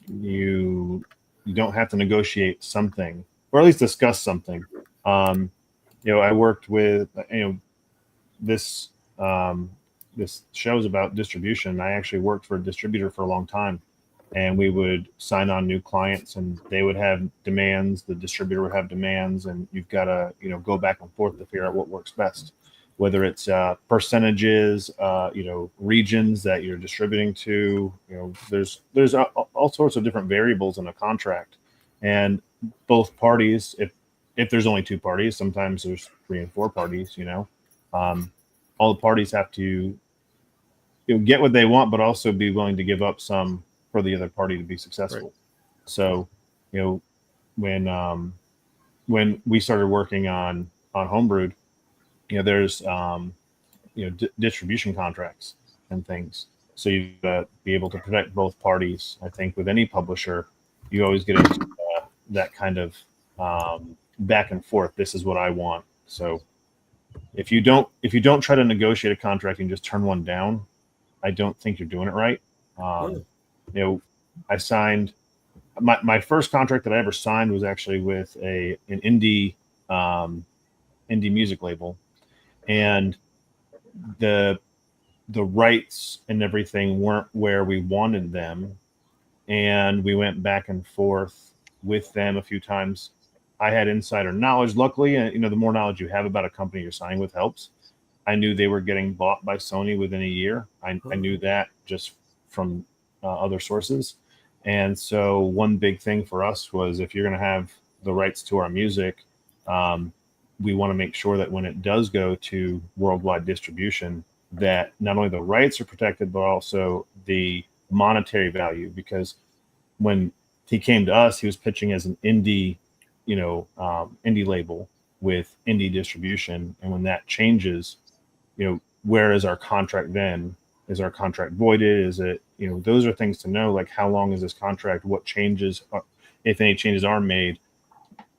you don't have to negotiate something, or at least discuss something. I worked with this show's about distribution. I actually worked for a distributor for a long time, and we would sign on new clients, and they would have demands. The distributor would have demands, and you've got to go back and forth to figure out what works best. whether it's percentages, regions that you're distributing to. There's all sorts of different variables in a contract, and both parties, if there's only two parties, sometimes there's 3 and 4 parties. All the parties have to get what they want, but also be willing to give up some for the other party to be successful. Right. So, when we started working on Homebrewed, there's distribution contracts and things. So you've got to be able to protect both parties. I think with any publisher, you always get into that kind of back and forth. This is what I want. So if you don't try to negotiate a contract and just turn one down, I don't think you're doing it right. I signed my first contract that I ever signed was actually with an indie music label, and the rights and everything weren't where we wanted them, and we went back and forth with them a few times. I had insider knowledge, luckily, and the more knowledge you have about a company you're signing with helps. I knew they were getting bought by Sony within a year. I knew that just from other sources. And so one big thing for us was, if you're going to have the rights to our music, we want to make sure that when it does go to worldwide distribution, that not only the rights are protected, but also the monetary value. Because when he came to us, he was pitching as an indie, indie label with indie distribution. And when that changes, where is our contract then? Is our contract voided? Is it, those are things to know, like how long is this contract? What changes, if any changes are made,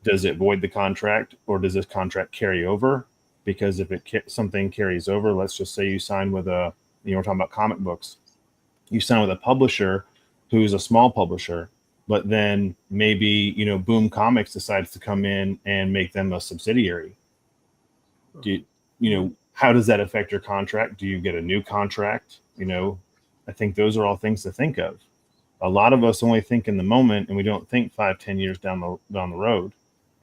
does it void the contract, or does this contract carry over? Because if something carries over, let's just say you sign with we're talking about comic books. You sign with a publisher who's a small publisher, but then maybe, Boom Comics decides to come in and make them a subsidiary. How does that affect your contract? Do you get a new contract? I think those are all things to think of. A lot of us only think in the moment, and we don't think 5-10 years down the road,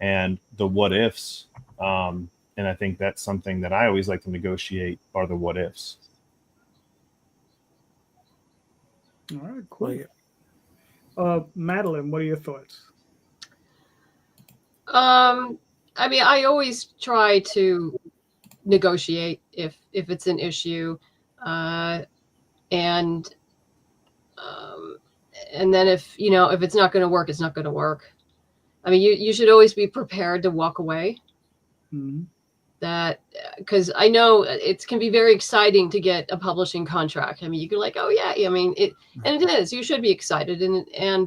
and the what ifs. And I think that's something that I always like to negotiate, are the what ifs. All right, cool. Madeleine, what are your thoughts? I always try to negotiate if it's an issue, and then if it's not going to work, it's not going to work. You should always be prepared to walk away. Mm-hmm. That, because I know it can be very exciting to get a publishing contract. You can like, oh yeah, and it is. You should be excited,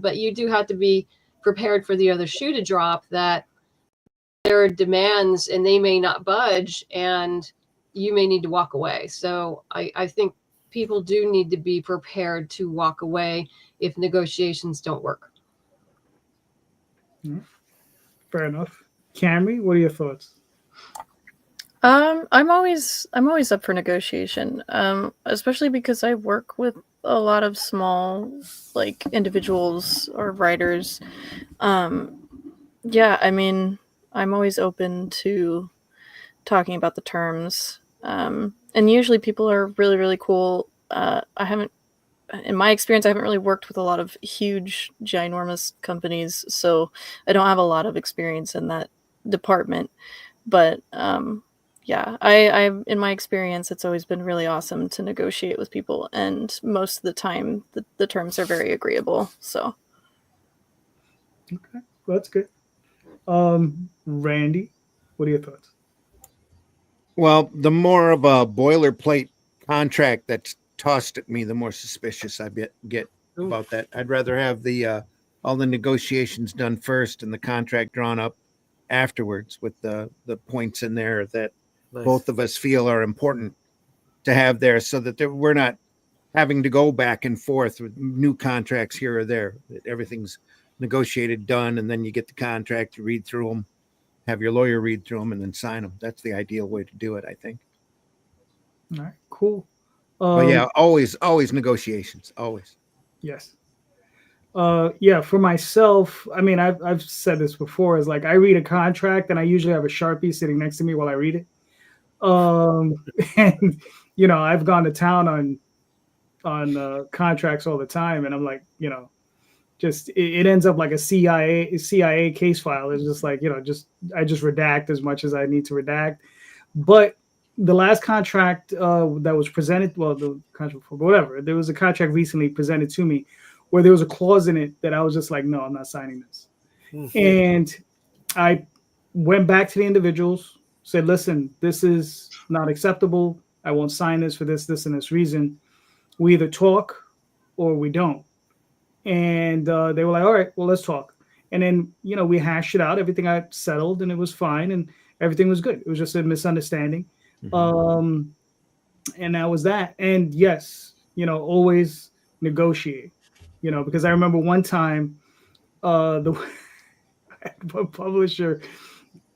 but you do have to be prepared for the other shoe to drop, that there are demands and they may not budge, and you may need to walk away. So I think people do need to be prepared to walk away if negotiations don't work. Fair enough. Cammry, what are your thoughts? I'm always up for negotiation, especially because I work with a lot of small, like, individuals or writers. Yeah, I'm always open to talking about the terms, and usually people are really, really cool. In my experience, I haven't really worked with a lot of huge, ginormous companies, so I don't have a lot of experience in that department. But yeah, I in my experience, it's always been really awesome to negotiate with people, and most of the time, the terms are very agreeable. So, okay, well, that's good. Randy, what are your thoughts? Well, the more of a boilerplate contract that's tossed at me, the more suspicious I get about that. I'd rather have all the negotiations done first and the contract drawn up afterwards, with the points in there that both of us feel are important to have there, so that we're not having to go back and forth with new contracts here or there. Everything's negotiated, done, and then you get the contract, you read through them, have your lawyer read through them, and then sign them. That's the ideal way to do it, I think. All right, cool. But yeah, always negotiations, always. Yes. Yeah, for myself, I've said this before, is like, I read a contract and I usually have a Sharpie sitting next to me while I read it. And I've gone to town on contracts all the time, and I'm like, just it ends up like a CIA case file. It's just like, I just redact as much as I need to redact. But the last contract that was presented, well, the contract for whatever, there was a contract recently presented to me where there was a clause in it that I was just like, no, I'm not signing this. Mm-hmm. And I went back to the individuals, said, listen, this is not acceptable. I won't sign this for this, and this reason. We either talk or we don't. And they were like, all right, well, let's talk. And then, we hashed it out. Everything I settled, and it was fine, and everything was good. It was just a misunderstanding. Mm-hmm. And that was that. And yes, always negotiate, because I remember one time the publisher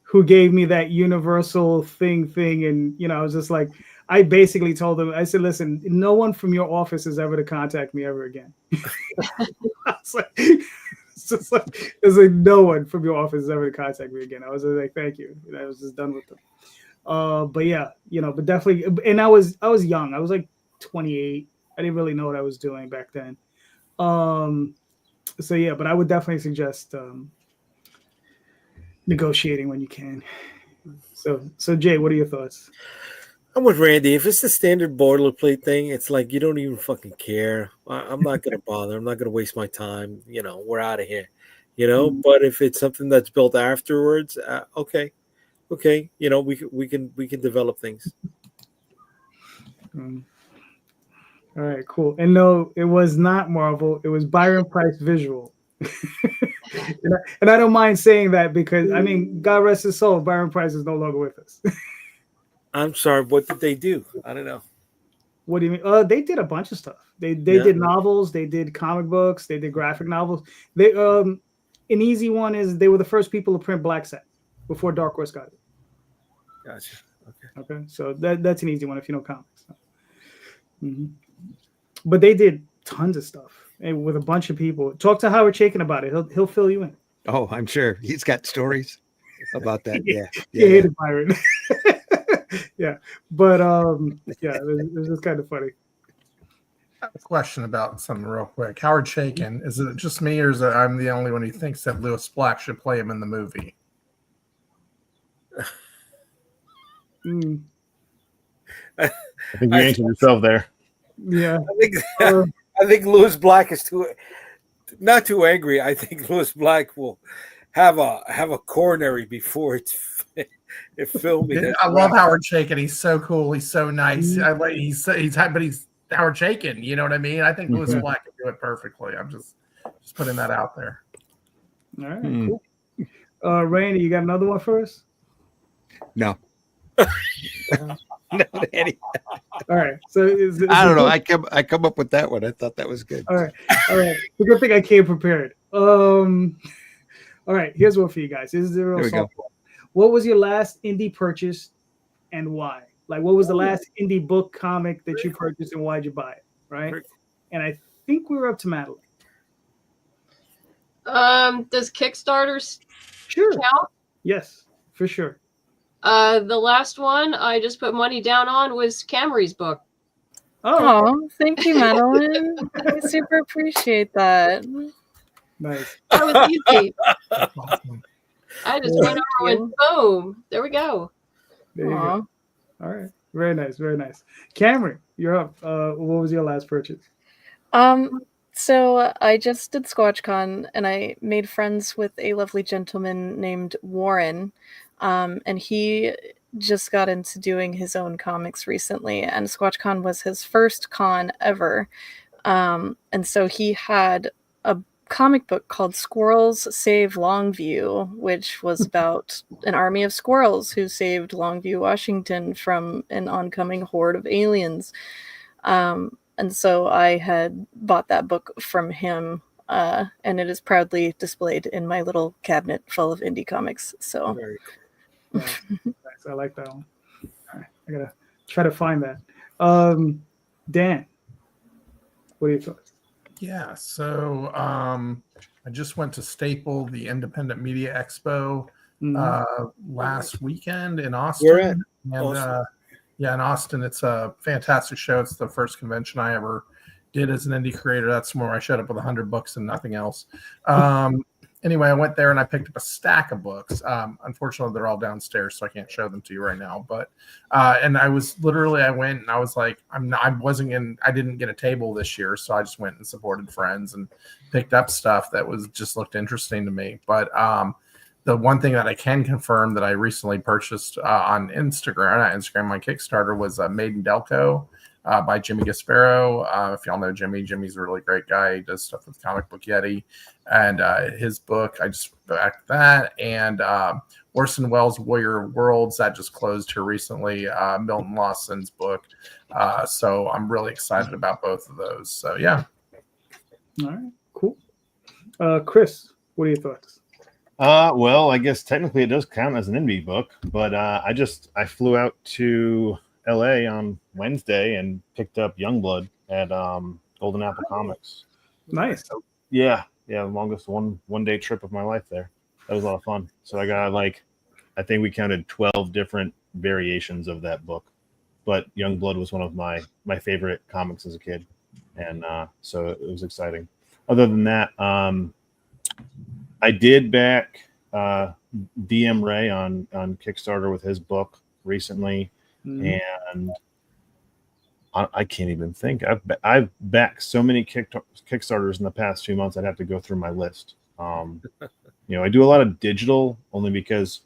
who gave me that universal thing. And, I was just like, I basically told them, I said, listen, no one from your office is ever to contact me ever again. It's like no one from your office is ever to contact me again. I was like, thank you. I was just done with them. But yeah, but definitely. And I was young. I was like 28. I didn't really know what I was doing back then. So yeah, but I would definitely suggest negotiating when you can. So Jay, what are your thoughts? I'm with Randy. If it's the standard boilerplate thing, it's like you don't even fucking care. I'm not going to bother. I'm not going to waste my time. We're out of here. Mm-hmm. But if it's something that's built afterwards, okay. We can develop things. All right, cool. And no, it was not Marvel. It was Byron Price Visual. and I don't mind saying that because God rest his soul, Byron Price is no longer with us. I'm sorry. What did they do? I don't know. What do you mean? They did a bunch of stuff. They did novels. They did comic books. They did graphic novels. They an easy one is they were the first people to print Black Set before Dark Horse got it. Gotcha. Okay. So that's an easy one if you know comics. Mm-hmm. But they did tons of stuff and with a bunch of people. Talk to Howard Chaykin about it. He'll fill you in. Oh, I'm sure he's got stories about that. Yeah. He hated Byron. Yeah, but it was just kind of funny. I have a question about something real quick. Howard Chaykin, is it just me, or is it I'm the only one who thinks that Lewis Black should play him in the movie? I think you answered yourself there. Yeah, I think Lewis Black is not too angry. I think Lewis Black will have a coronary before it's filming. I love Howard Chaykin. He's so cool. He's so nice. But he's Howard Chaykin. You know what I mean? I think Lewis Black can do it perfectly. I'm just putting that out there. All right, cool. Randy, you got another one for us? No. No, Danny. All right. So I don't know. I come up with that one. I thought that was good. All right. It's a good thing I came prepared. All right. Here's one for you guys. This is the real softball. What was your last indie purchase and why? Like, what was the last indie book comic that you purchased and why'd you buy it? Right. And I think we were up to Madeleine. Does Kickstarter count? Yes, for sure. The last one I just put money down on was Cammry's book. Oh, thank you, Madeleine. I super appreciate that. Nice. That was easy. I just went over and boom, there we go. There you go. All right, very nice, very nice. Cammry, you're up. What was your last purchase? So I just did SquatchCon and I made friends with a lovely gentleman named Warren. And he just got into doing his own comics recently, and SquatchCon was his first con ever. And so he had a comic book called Squirrels Save Longview, which was about an army of squirrels who saved Longview, Washington from an oncoming horde of aliens. And so I had bought that book from him, and it is proudly displayed in my little cabinet full of indie comics. So very cool. Nice. I like that one. All right. I gotta try to find that. Dan, what are your thoughts? Yeah, so I just went to Staple, the Independent Media Expo, last weekend in Austin. Where at? And Austin. Yeah, in Austin, it's a fantastic show. It's the first convention I ever did as an indie creator. That's where I showed up with 100 books and nothing else. Anyway, I went there and I picked up a stack of books. Unfortunately, they're all downstairs, so I can't show them to you right now. But and I was literally, I went and I was like, I didn't get a table this year, so I just went and supported friends and picked up stuff that was just looked interesting to me. But the one thing that I can confirm that I recently purchased on Instagram, not Instagram, my Kickstarter was Maiden Delco by Jimmy Gasparo. If y'all know Jimmy, Jimmy's a really great guy. He does stuff with Comic Book Yeti. And his book, I just backed that. And Orson Welles' Warrior Worlds, that just closed here recently. Milton Lawson's book. So I'm really excited about both of those. So, yeah. All right, cool. Chris, what are your thoughts? Well, I guess technically it does count as an indie book, but I flew out to LA on Wednesday and picked up Youngblood at Golden Apple Comics. Nice. So, yeah, the longest one day trip of my life there. That was a lot of fun. So I got I think we counted 12 different variations of that book, but Youngblood was one of my favorite comics as a kid, and so it was exciting. Other than that, I did back DM Ray on Kickstarter with his book recently, and I can't even think. I've backed so many Kickstarters in the past 2 months. I'd have to go through my list. I do a lot of digital only because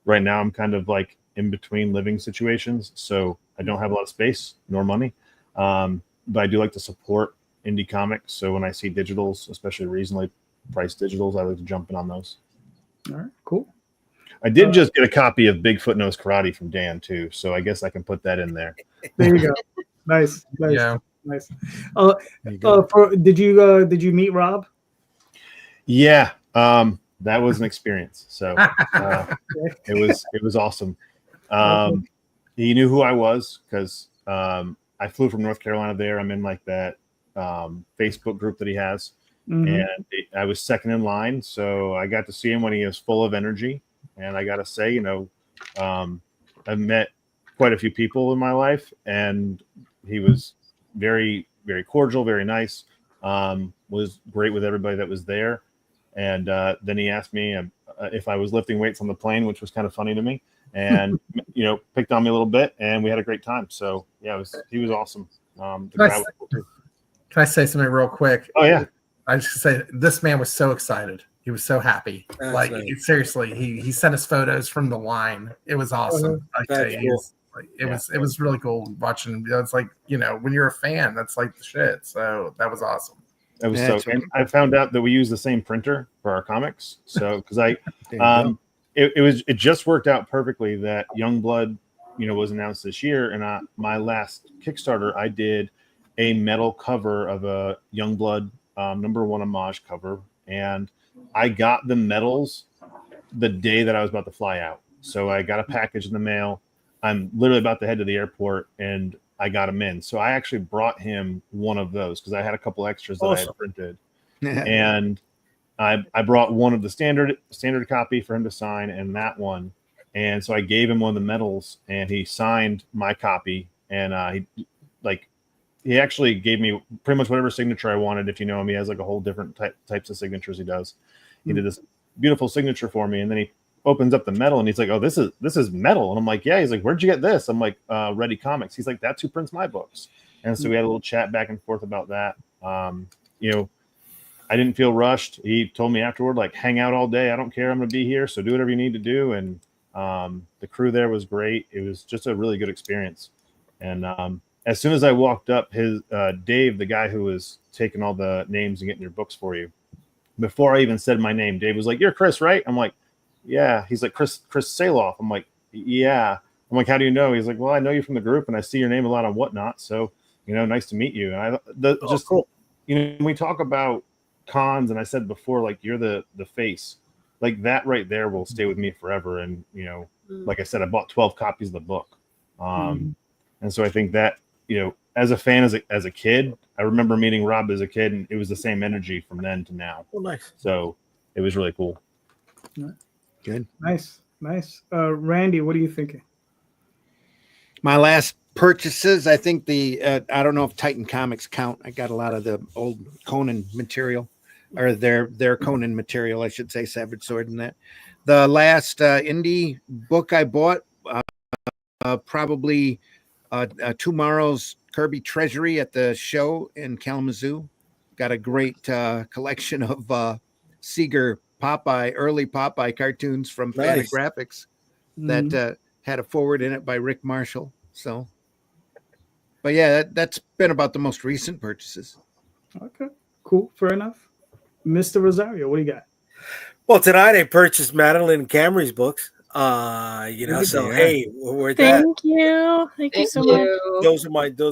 right now I'm kind of like in between living situations, so I don't have a lot of space nor money. But I do like to support indie comics. So when I see digitals, especially reasonably priced digitals, I like to jump in on those. All right, cool. I did just get a copy of Bigfoot Knows Karate from Dan too, so I guess I can put that in there. There you go. Nice. Yeah. Nice. Did you meet Rob? Yeah, that was an experience. So it was awesome. He knew who I was because I flew from North Carolina there. I'm in like that Facebook group that he has. And I was second in line, so I got to see him when he was full of energy. And I got to say, I've met quite a few people in my life, and he was very, very cordial, very nice, was great with everybody that was there. And then he asked me if I was lifting weights on the plane, which was kind of funny to me, and, picked on me a little bit, and we had a great time. So, yeah, he was awesome. The guy was cool too. Can I say something real quick? Oh, yeah. I just say this man was so excited. He was so happy. That's nice. Seriously, he sent us photos from the line. It was awesome. It was really cool watching. It's like, when you're a fan, that's like the shit. So that was awesome. That was and I found out that we use the same printer for our comics. So because it just worked out perfectly that Youngblood, was announced this year, and my last Kickstarter, I did a metal cover of a Youngblood #1 homage cover, and I got the medals the day that I was about to fly out. So I got a package in the mail. I'm literally about to head to the airport, and I got them in. So I actually brought him one of those because I had a couple extras that I had printed, and I brought one of the standard copy for him to sign, and that one. And so I gave him one of the medals, and he signed my copy, and he actually gave me pretty much whatever signature I wanted. If you know him, he has like a whole different types of signatures he does. He did this beautiful signature for me, and then he opens up the metal, and he's like, "Oh, this is metal." And I'm like, "Yeah." He's like, "Where'd you get this?" I'm like, "Ready Comics." He's like, "That's who prints my books." And so we had a little chat back and forth about that. I didn't feel rushed. He told me afterward, like, "Hang out all day. I don't care. I'm going to be here. So do whatever you need to do." And the crew there was great. It was just a really good experience. And as soon as I walked up, his Dave, the guy who was taking all the names and getting your books for you, before I even said my name, Dave was like, "You're Chris, right?" I'm like, "Yeah." He's like, Chris Sahloff." I'm like, "Yeah." I'm like, "How do you know?" He's like, "Well, I know you from the group, and I see your name a lot on Whatnot. So, nice to meet you." And cool. When we talk about cons, and I said before, like, you're the face, like that right there will stay with me forever. And like I said, I bought 12 copies of the book, and so I think that as a fan, as a kid, I remember meeting Rob as a kid, and it was the same energy from then to now. Oh, nice. So it was really cool. Good. Nice. Randy, what are you thinking? My last purchases, I think I don't know if Titan Comics count. I got a lot of the old Conan material, or their Conan material, I should say, Savage Sword and that. The last indie book I bought, probably tomorrow's Kirby Treasury at the show in Kalamazoo. Got a great collection of Seeger early Popeye cartoons from Nice. Fantagraphics that had a forward in it by Rick Marshall. So, but yeah, that's been about the most recent purchases. Okay, cool, fair enough. Mr. Rosario, what do you got? Well, tonight I purchased Madeleine and Cammry's books. So hey, we're that. Thank you. Thank you so Thank much. you. Those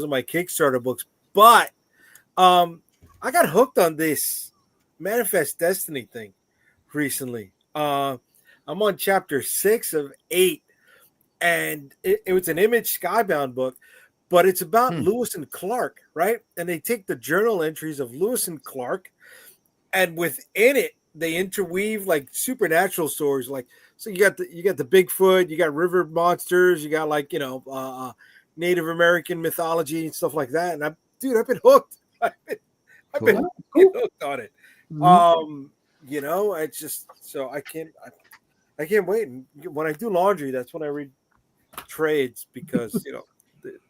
are my Kickstarter books. But I got hooked on this Manifest Destiny thing recently. I'm on chapter 6 of 8, and it was an Image Skybound book, but it's about Lewis and Clark, right? And they take the journal entries of Lewis and Clark, and within it they interweave like supernatural stories. Like, so you got the Bigfoot, you got river monsters, you got like Native American mythology and stuff like that. And I've been hooked. I've been hooked on it. It's just so I can't wait. And when I do laundry, that's when I read trades, because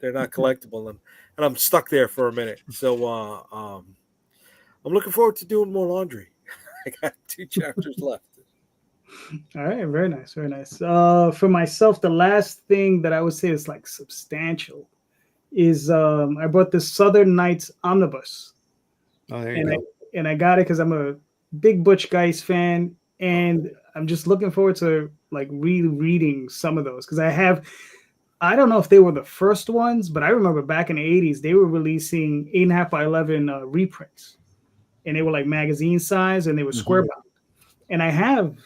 they're not collectible, and I'm stuck there for a minute. So I'm looking forward to doing more laundry. I got 2 chapters left. All right, very nice, very nice. For myself, the last thing that I would say is like substantial is I bought the Southern Nights Omnibus. Oh, there you go. And I got it because I'm a big Butch Geist fan, and I'm just looking forward to like rereading some of those, because I don't know if they were the first ones, but I remember back in the 80s they were releasing 8.5 by 11 reprints, and they were like magazine size, and they were square bound. And I don't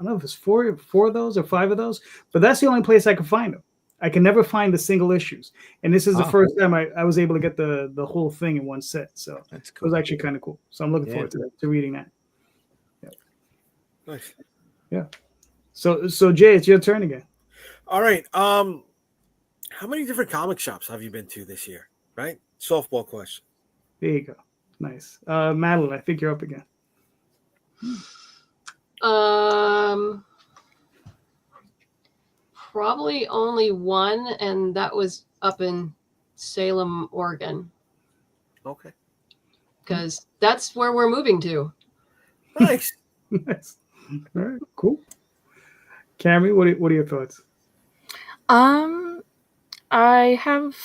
know if it's four of those or 5 of those, but that's the only place I could find them. I can never find the single issues, and this is the first time I was able to get the whole thing in one set. So that's cool. It was actually kind of cool. So I'm looking forward to reading that. Yeah. Nice. Yeah. So Jay, it's your turn again. All right. How many different comic shops have you been to this year? Right. Softball question. There you go. Nice. Madeleine, I think you're up again. Probably only one, and that was up in Salem, Oregon. Okay. Because that's where we're moving to. Nice. Nice. All right, cool. Cammry, what are your thoughts?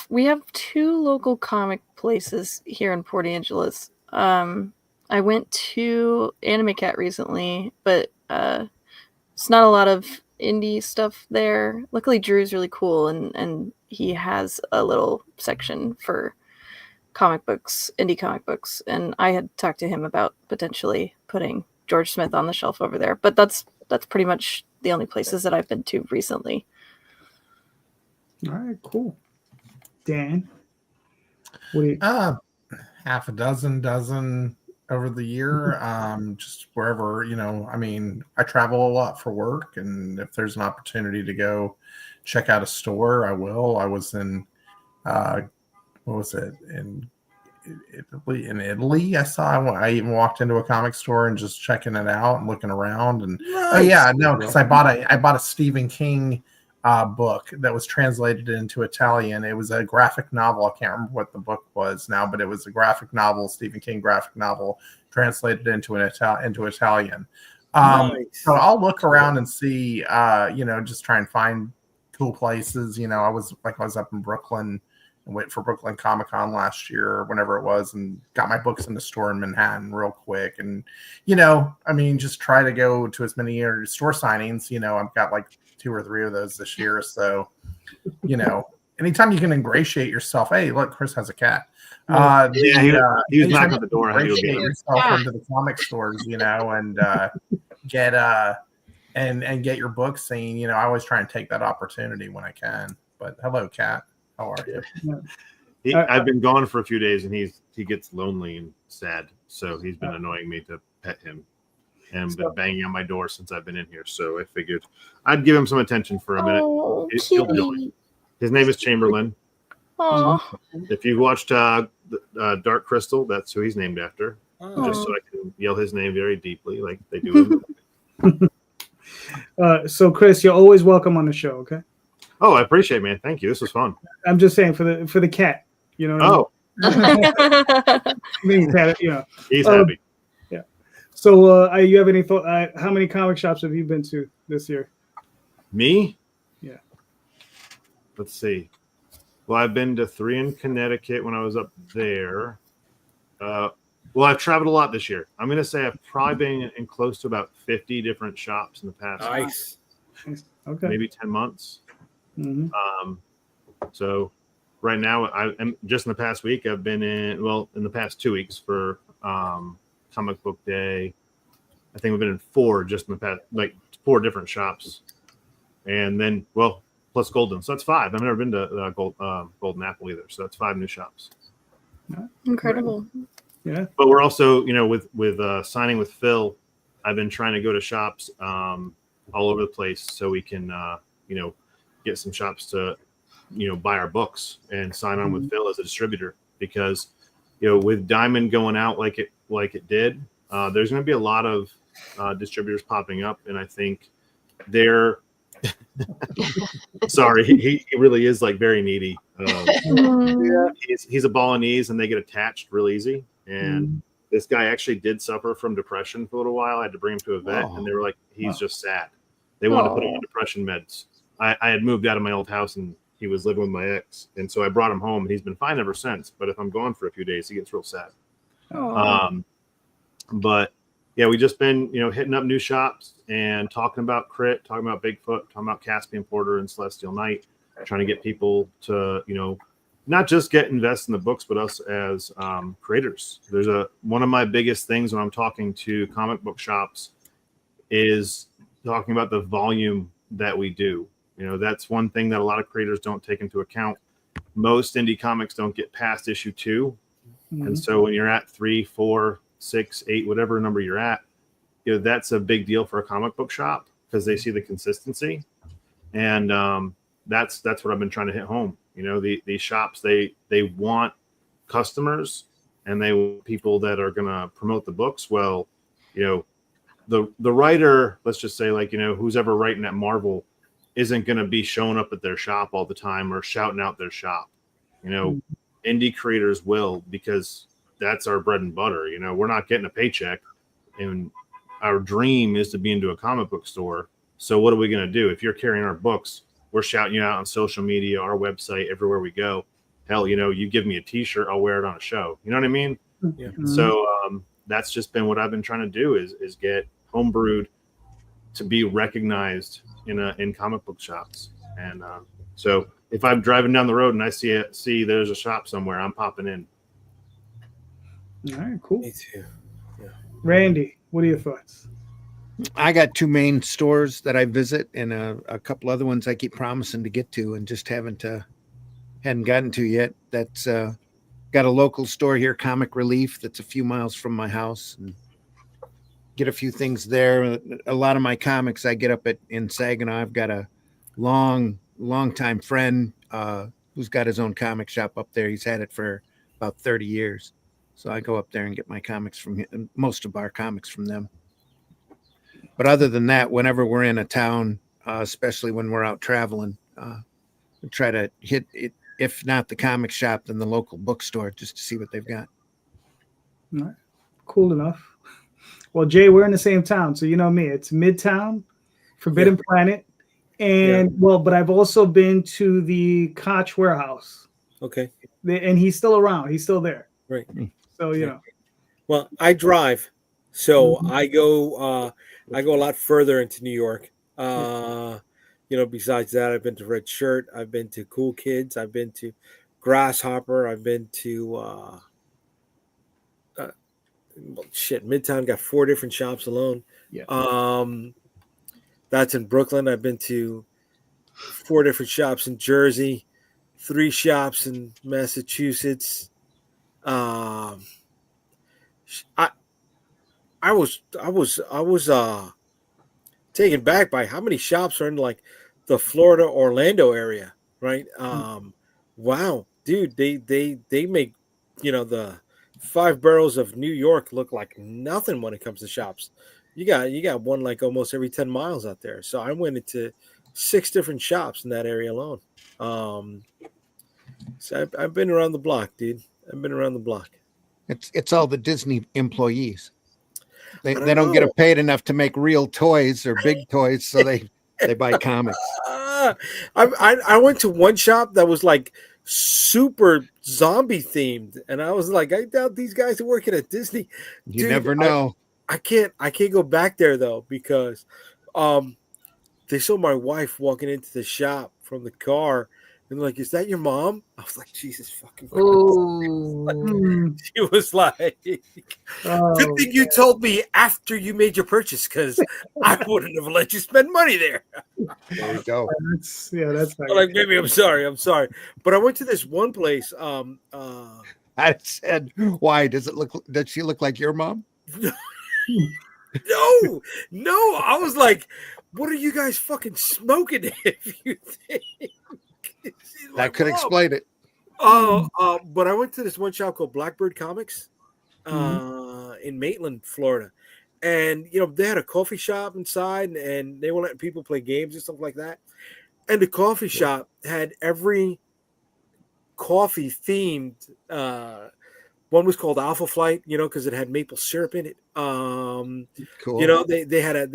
We have 2 local comic places here in Port Angeles. I went to Anime Cat recently, but it's not a lot of indie stuff there. Luckily, Drew's really cool, and he has a little section for comic books, indie comic books, and I had talked to him about potentially putting George Smith on the shelf over there. But that's pretty much the only places that I've been to recently. All right, cool. Dan, what do you? Half a dozen over the year. Just wherever, I travel a lot for work, and if there's an opportunity to go check out a store, I will. I was in what was it, in Italy. I even walked into a comic store and just checking it out and looking around, and because I bought a Stephen King book that was translated into Italian. It was a graphic novel. I can't remember what the book was now, but it was a graphic novel, Stephen King graphic novel, translated into Italian. Nice. So I'll look around and see, just try and find cool places. I was up in Brooklyn and wait for Brooklyn Comic Con last year, or whenever it was, and got my books in the store in Manhattan real quick. And, just try to go to as many store signings. I've got like 2 or 3 of those this year. So, anytime you can ingratiate yourself, hey, look, Chris has a cat. He was knocking on the door. Ingratiate yourself into the comic stores, and get your book seen. I always try and take that opportunity when I can. But hello, Cat. How are you? I've been gone for a few days, and he gets lonely and sad, so he's been annoying me to pet him. and been banging on my door since I've been in here. So I figured I'd give him some attention for a minute. Oh, He'll join. His name is Chamberlain. Oh, If you watched Dark Crystal, that's who he's named after. Just so I can yell his name very deeply, like they do. So Chris, you're always welcome on the show. Okay. Oh, I appreciate it, man. Thank you. This was fun. I'm just saying for the cat. You know. I mean, cat, you know. He's happy. Yeah. So, you have any thought? How many comic shops have you been to this year? Me? Yeah. Let's see. Well, I've been to 3 in Connecticut when I was up there. Well, I've traveled a lot this year. I'm going to say I've probably been in close to about 50 different shops in the past. Nice. Okay. Maybe 10 months. Mm-hmm. So right now, I'm just in the past week, I've been in the past 2 weeks for Comic Book Day. I think we've been in 4 just in the past, like 4 different shops. And then, plus Golden. So that's 5. I've never been to Golden Apple either. So that's 5 new shops. incredible. Yeah. But we're also, with signing with Phil, I've been trying to go to shops all over the place so we can, get some shops to, buy our books and sign on with Phil as a distributor, because, with Diamond going out like it did, there's going to be a lot of distributors popping up, and I think they're sorry, he really is like very needy. He's a Balinese, and they get attached real easy. And this guy actually did suffer from depression for a little while. I had to bring him to a vet, and they were like, he's just sad. They wanted to put him on depression meds. I had moved out of my old house, and he was living with my ex, and so I brought him home, and he's been fine ever since. But if I'm gone for a few days, he gets real sad. But yeah, we just been hitting up new shops and talking about Crit, talking about Bigfoot, talking about Caspian Porter and Celestial Night, trying to get people to not just get invested in the books, but us as creators. There's one of my biggest things when I'm talking to comic book shops is talking about the volume that we do. That's one thing that a lot of creators don't take into account. Most indie comics don't get past issue 2. And so when you're at 3, 4, 6, 8, whatever number you're at, that's a big deal for a comic book shop because they see the consistency. And that's what I've been trying to hit home. These shops, they want customers, and they want people that are going to promote the books. Well, the writer, let's just say, who's ever writing at Marvel isn't going to be showing up at their shop all the time or shouting out their shop. Indie creators will, because that's our bread and butter. We're not getting a paycheck, and our dream is to be into a comic book store. So what are we going to do? If you're carrying our books, we're shouting you out on social media, our website, everywhere we go. Hell, you give me a t-shirt, I'll wear it on a show. You know what I mean? Yeah. So that's just been what I've been trying to do is get homebrewed to be recognized in comic book shops. And so if I'm driving down the road and I see there's a shop somewhere, I'm popping in. All right, cool. Me too. Yeah. Randy, what are your thoughts? I got 2 main stores that I visit, and a couple other ones I keep promising to get to and just hadn't gotten to yet. That's got a local store here, Comic Relief, that's a few miles from my house, and get a few things there. A lot of my comics I get up in Saginaw. I've got a long time friend who's got his own comic shop up there. He's had it for about 30 years. So I go up there and get my comics from him, most of our comics from them. But other than that, whenever we're in a town, especially when we're out traveling, we try to hit it, if not the comic shop, then the local bookstore, just to see what they've got. All right. Cool enough. Well, Jay, we're in the same town, so you know me. It's Midtown, Forbidden Planet, and but I've also been to the Koch warehouse. Okay. And he's still around. He's still there. Right. So you know. Well, I drive, so I go a lot further into New York. Besides that, I've been to Red Shirt, I've been to Cool Kids, I've been to Grasshopper, I've been to Midtown got 4 different shops alone. Yeah. That's in Brooklyn. I've been to 4 different shops in Jersey, 3 shops in Massachusetts. I I was taken back by how many shops are in like the Florida Orlando area, right? Wow, dude, they make, you know, the 5 boroughs of New York look like nothing when it comes to shops. You got one like almost every 10 miles out there. So I went into 6 different shops in that area alone. So I've been around the block, dude. I've been around the block. It's all the Disney employees. They don't don't get know. paid enough to make real toys or big toys, so they buy comics. I went to one shop that was like super zombie themed, and I was like, I doubt these guys are working at Disney. You Dude, never know. I can't go back there though, because they saw my wife walking into the shop from the car, and like, is that your mom? I was like, Jesus fucking Christ. Oh, She was like, good thing you told me after you made your purchase, because I wouldn't have let you spend money there. There you go. That's not Like, maybe I'm sorry. But I went to this one place. I said, why does she look like your mom? No. I was like, what are you guys fucking smoking if you think That could explain it. But I went to this one shop called Blackbird Comics in Maitland, Florida. And, you know, they had a coffee shop inside, and they were letting people play games and stuff like that. And the coffee shop had every coffee themed. One was called Alpha Flight, you know, because it had maple syrup in it. Cool. You know, they had a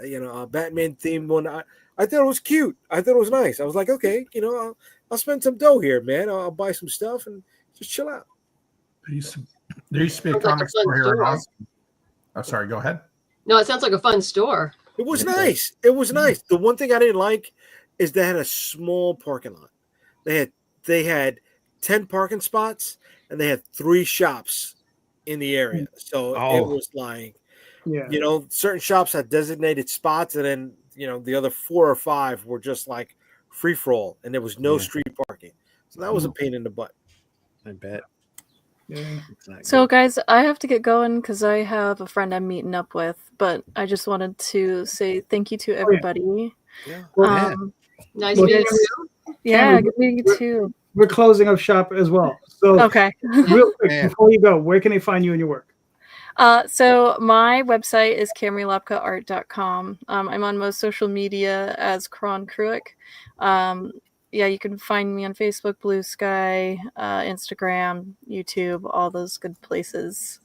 you know, a Batman themed one. I thought it was cute. I thought it was nice. I was like, okay, you know, I'll spend some dough here, man. I'll buy some stuff and just chill out. There used to be a Sounds like a comic fun store here in store. Austin. Oh, sorry. Go ahead. no, it sounds like a fun store. It was nice. It was nice. The one thing I didn't like is they had a small parking lot. They had 10 parking spots, and they had 3 shops in the area. So it was like, you know, certain shops had designated spots, and then, you know, the other 4 or 5 were just like free for all, and there was no street parking. So that was a pain in the butt. I bet. Yeah. So, guys, I have to get going because I have a friend I'm meeting up with. But I just wanted to say thank you to everybody. Yeah. Nice Well, meeting yes. you. Yeah, Cameron, good meeting you too. We're closing up shop as well. So Okay. real quick, before you go, where can they find you and your work? So my website is CammryLapkaArt.com. I'm on most social media as Kron Kruick. Yeah, you can find me on Facebook, Blue Sky, Instagram, YouTube, all those good places.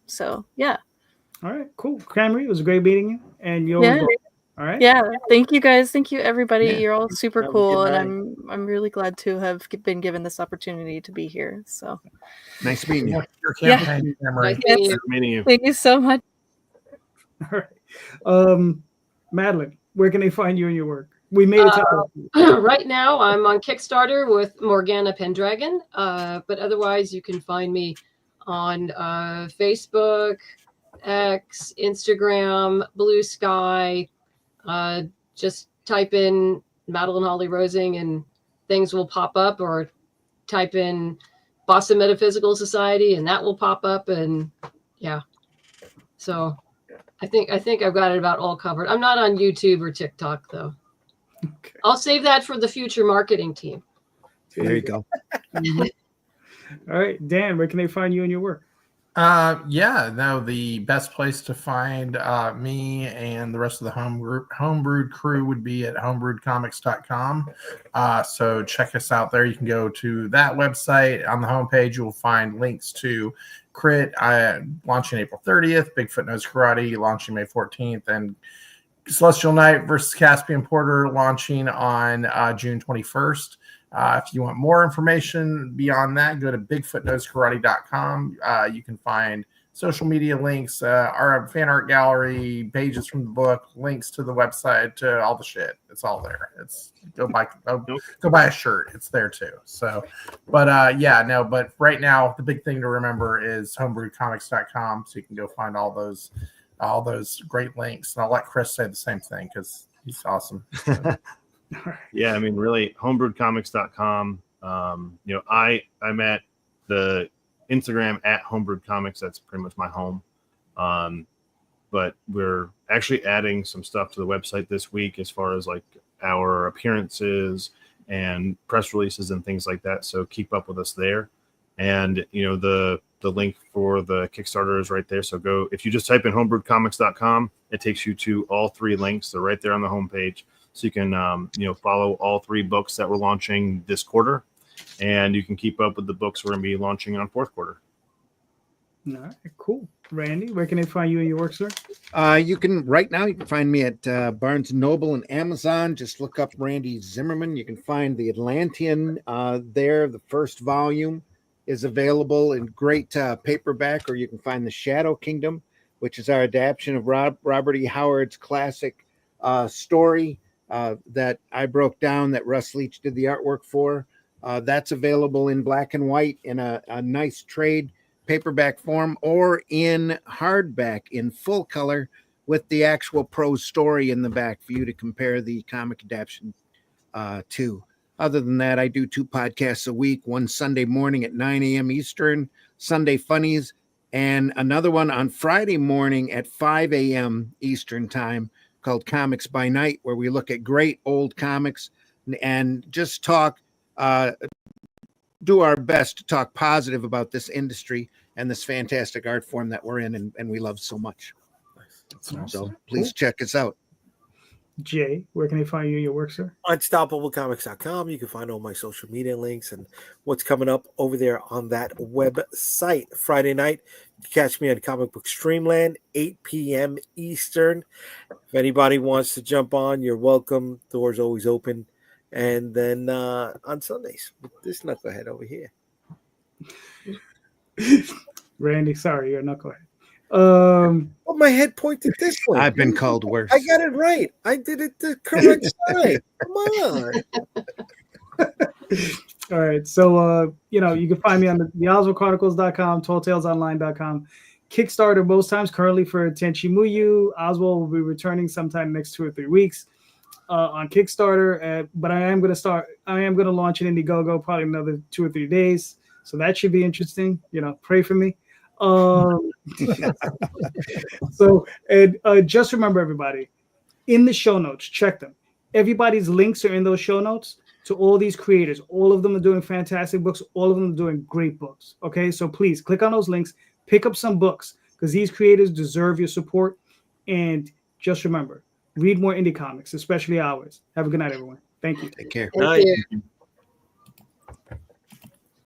So yeah. All right, cool. Cammry, it was great meeting you. And you're Yeah. all right. Yeah, thank you guys. Thank you everybody. Yeah. You're all super Have a cool, good and night. I'm really glad to have been given this opportunity to be here. So Nice meeting you. Your Yeah. campaign, Nice Cameron. meeting you. Meeting you. thank you so much. All right. Madeline, where can they find you and your work? We made it to Right now, I'm on Kickstarter with Morgana Pendragon, but otherwise, you can find me on Facebook, X, Instagram, Blue Sky. Just type in Madeleine Holly-Rosing and things will pop up, or type in Boston Metaphysical Society and that will pop up. And yeah, so I think I've got it about all covered. I'm not on YouTube or TikTok though. Okay. I'll save that for the future marketing team. There you go. All right, Dan, where can they find you and your work? The best place to find me and the rest of the homebrewed crew would be at homebrewedcomics.com. So check us out there. You can go to that website. On the homepage, you'll find links to Crit launching April 30th, Bigfoot Knows Karate launching May 14th, and Celestial Knight versus Caspian Porter launching on June 21st. If you want more information beyond that, go to bigfootknowskarate.com. You can find social media links, our fan art gallery, pages from the book, links to the website, to all the shit. It's all there. It's go buy a shirt. It's there too. So, but right now the big thing to remember is homebrewedcomics.com. So you can go find all those great links. And I'll let Chris say the same thing because he's awesome. Yeah, I mean, really, homebrewedcomics.com. I'm at the Instagram at homebrewedcomics. That's pretty much my home. but we're actually adding some stuff to the website this week as far as like our appearances and press releases and things like that. So keep up with us there. And the link for the Kickstarter is right there. So go, if you just type in homebrewedcomics.com, it takes you to all 3 links. They're right there on the homepage. So you can follow all 3 books that we're launching this quarter, and you can keep up with the books we're going to be launching on 4th quarter. All right, cool. Randy, where can they find you and your work, sir? You can find me at Barnes & Noble and Amazon. Just look up Randy Zimmerman. You can find the Atlantean there. The first volume is available in great paperback, or you can find the Shadow Kingdom, which is our adaptation of Robert E. Howard's classic story that I broke down that Russ Leach did the artwork for. That's available in black and white in a nice trade paperback form, or in hardback in full color with the actual prose story in the back for you to compare the comic adaptation to. Other than that, I do 2 podcasts a week, one Sunday morning at 9 a.m. Eastern, Sunday Funnies, and another one on Friday morning at 5 a.m. Eastern time called Comics by Night, where we look at great old comics and just talk, do our best to talk positive about this industry and this fantastic art form that we're in and we love so much. So please check us out. Jay, where can they find you and your work, sir? Unstoppablecomics.com. You can find all my social media links and what's coming up over there on that website. Friday night, you can catch me on Comic Book Streamland, 8 p.m. Eastern. If anybody wants to jump on, you're welcome. Doors always open. And then on Sundays, with this knucklehead over here. Randy, sorry, you're a knucklehead. Well, my head pointed this way. I've been called worse. I got it right. I did it the correct side. Come on. All right. So, you can find me on the OswaldChronicles.com, TallTalesOnline.com. Kickstarter most times currently for Tenchi Muyu. Oswald will be returning sometime next 2 or 3 weeks on Kickstarter. But I am going to launch an Indiegogo probably another 2 or 3 days. So that should be interesting. Pray for me. So, and just remember, everybody, in the show notes, check them. Everybody's links are in those show notes to all these creators. All of them are doing fantastic books. All of them are doing great books. Okay, so please click on those links, pick up some books, because these creators deserve your support. And just remember, read more indie comics, especially ours. Have a good night, everyone. Thank you. Take care. Thank you.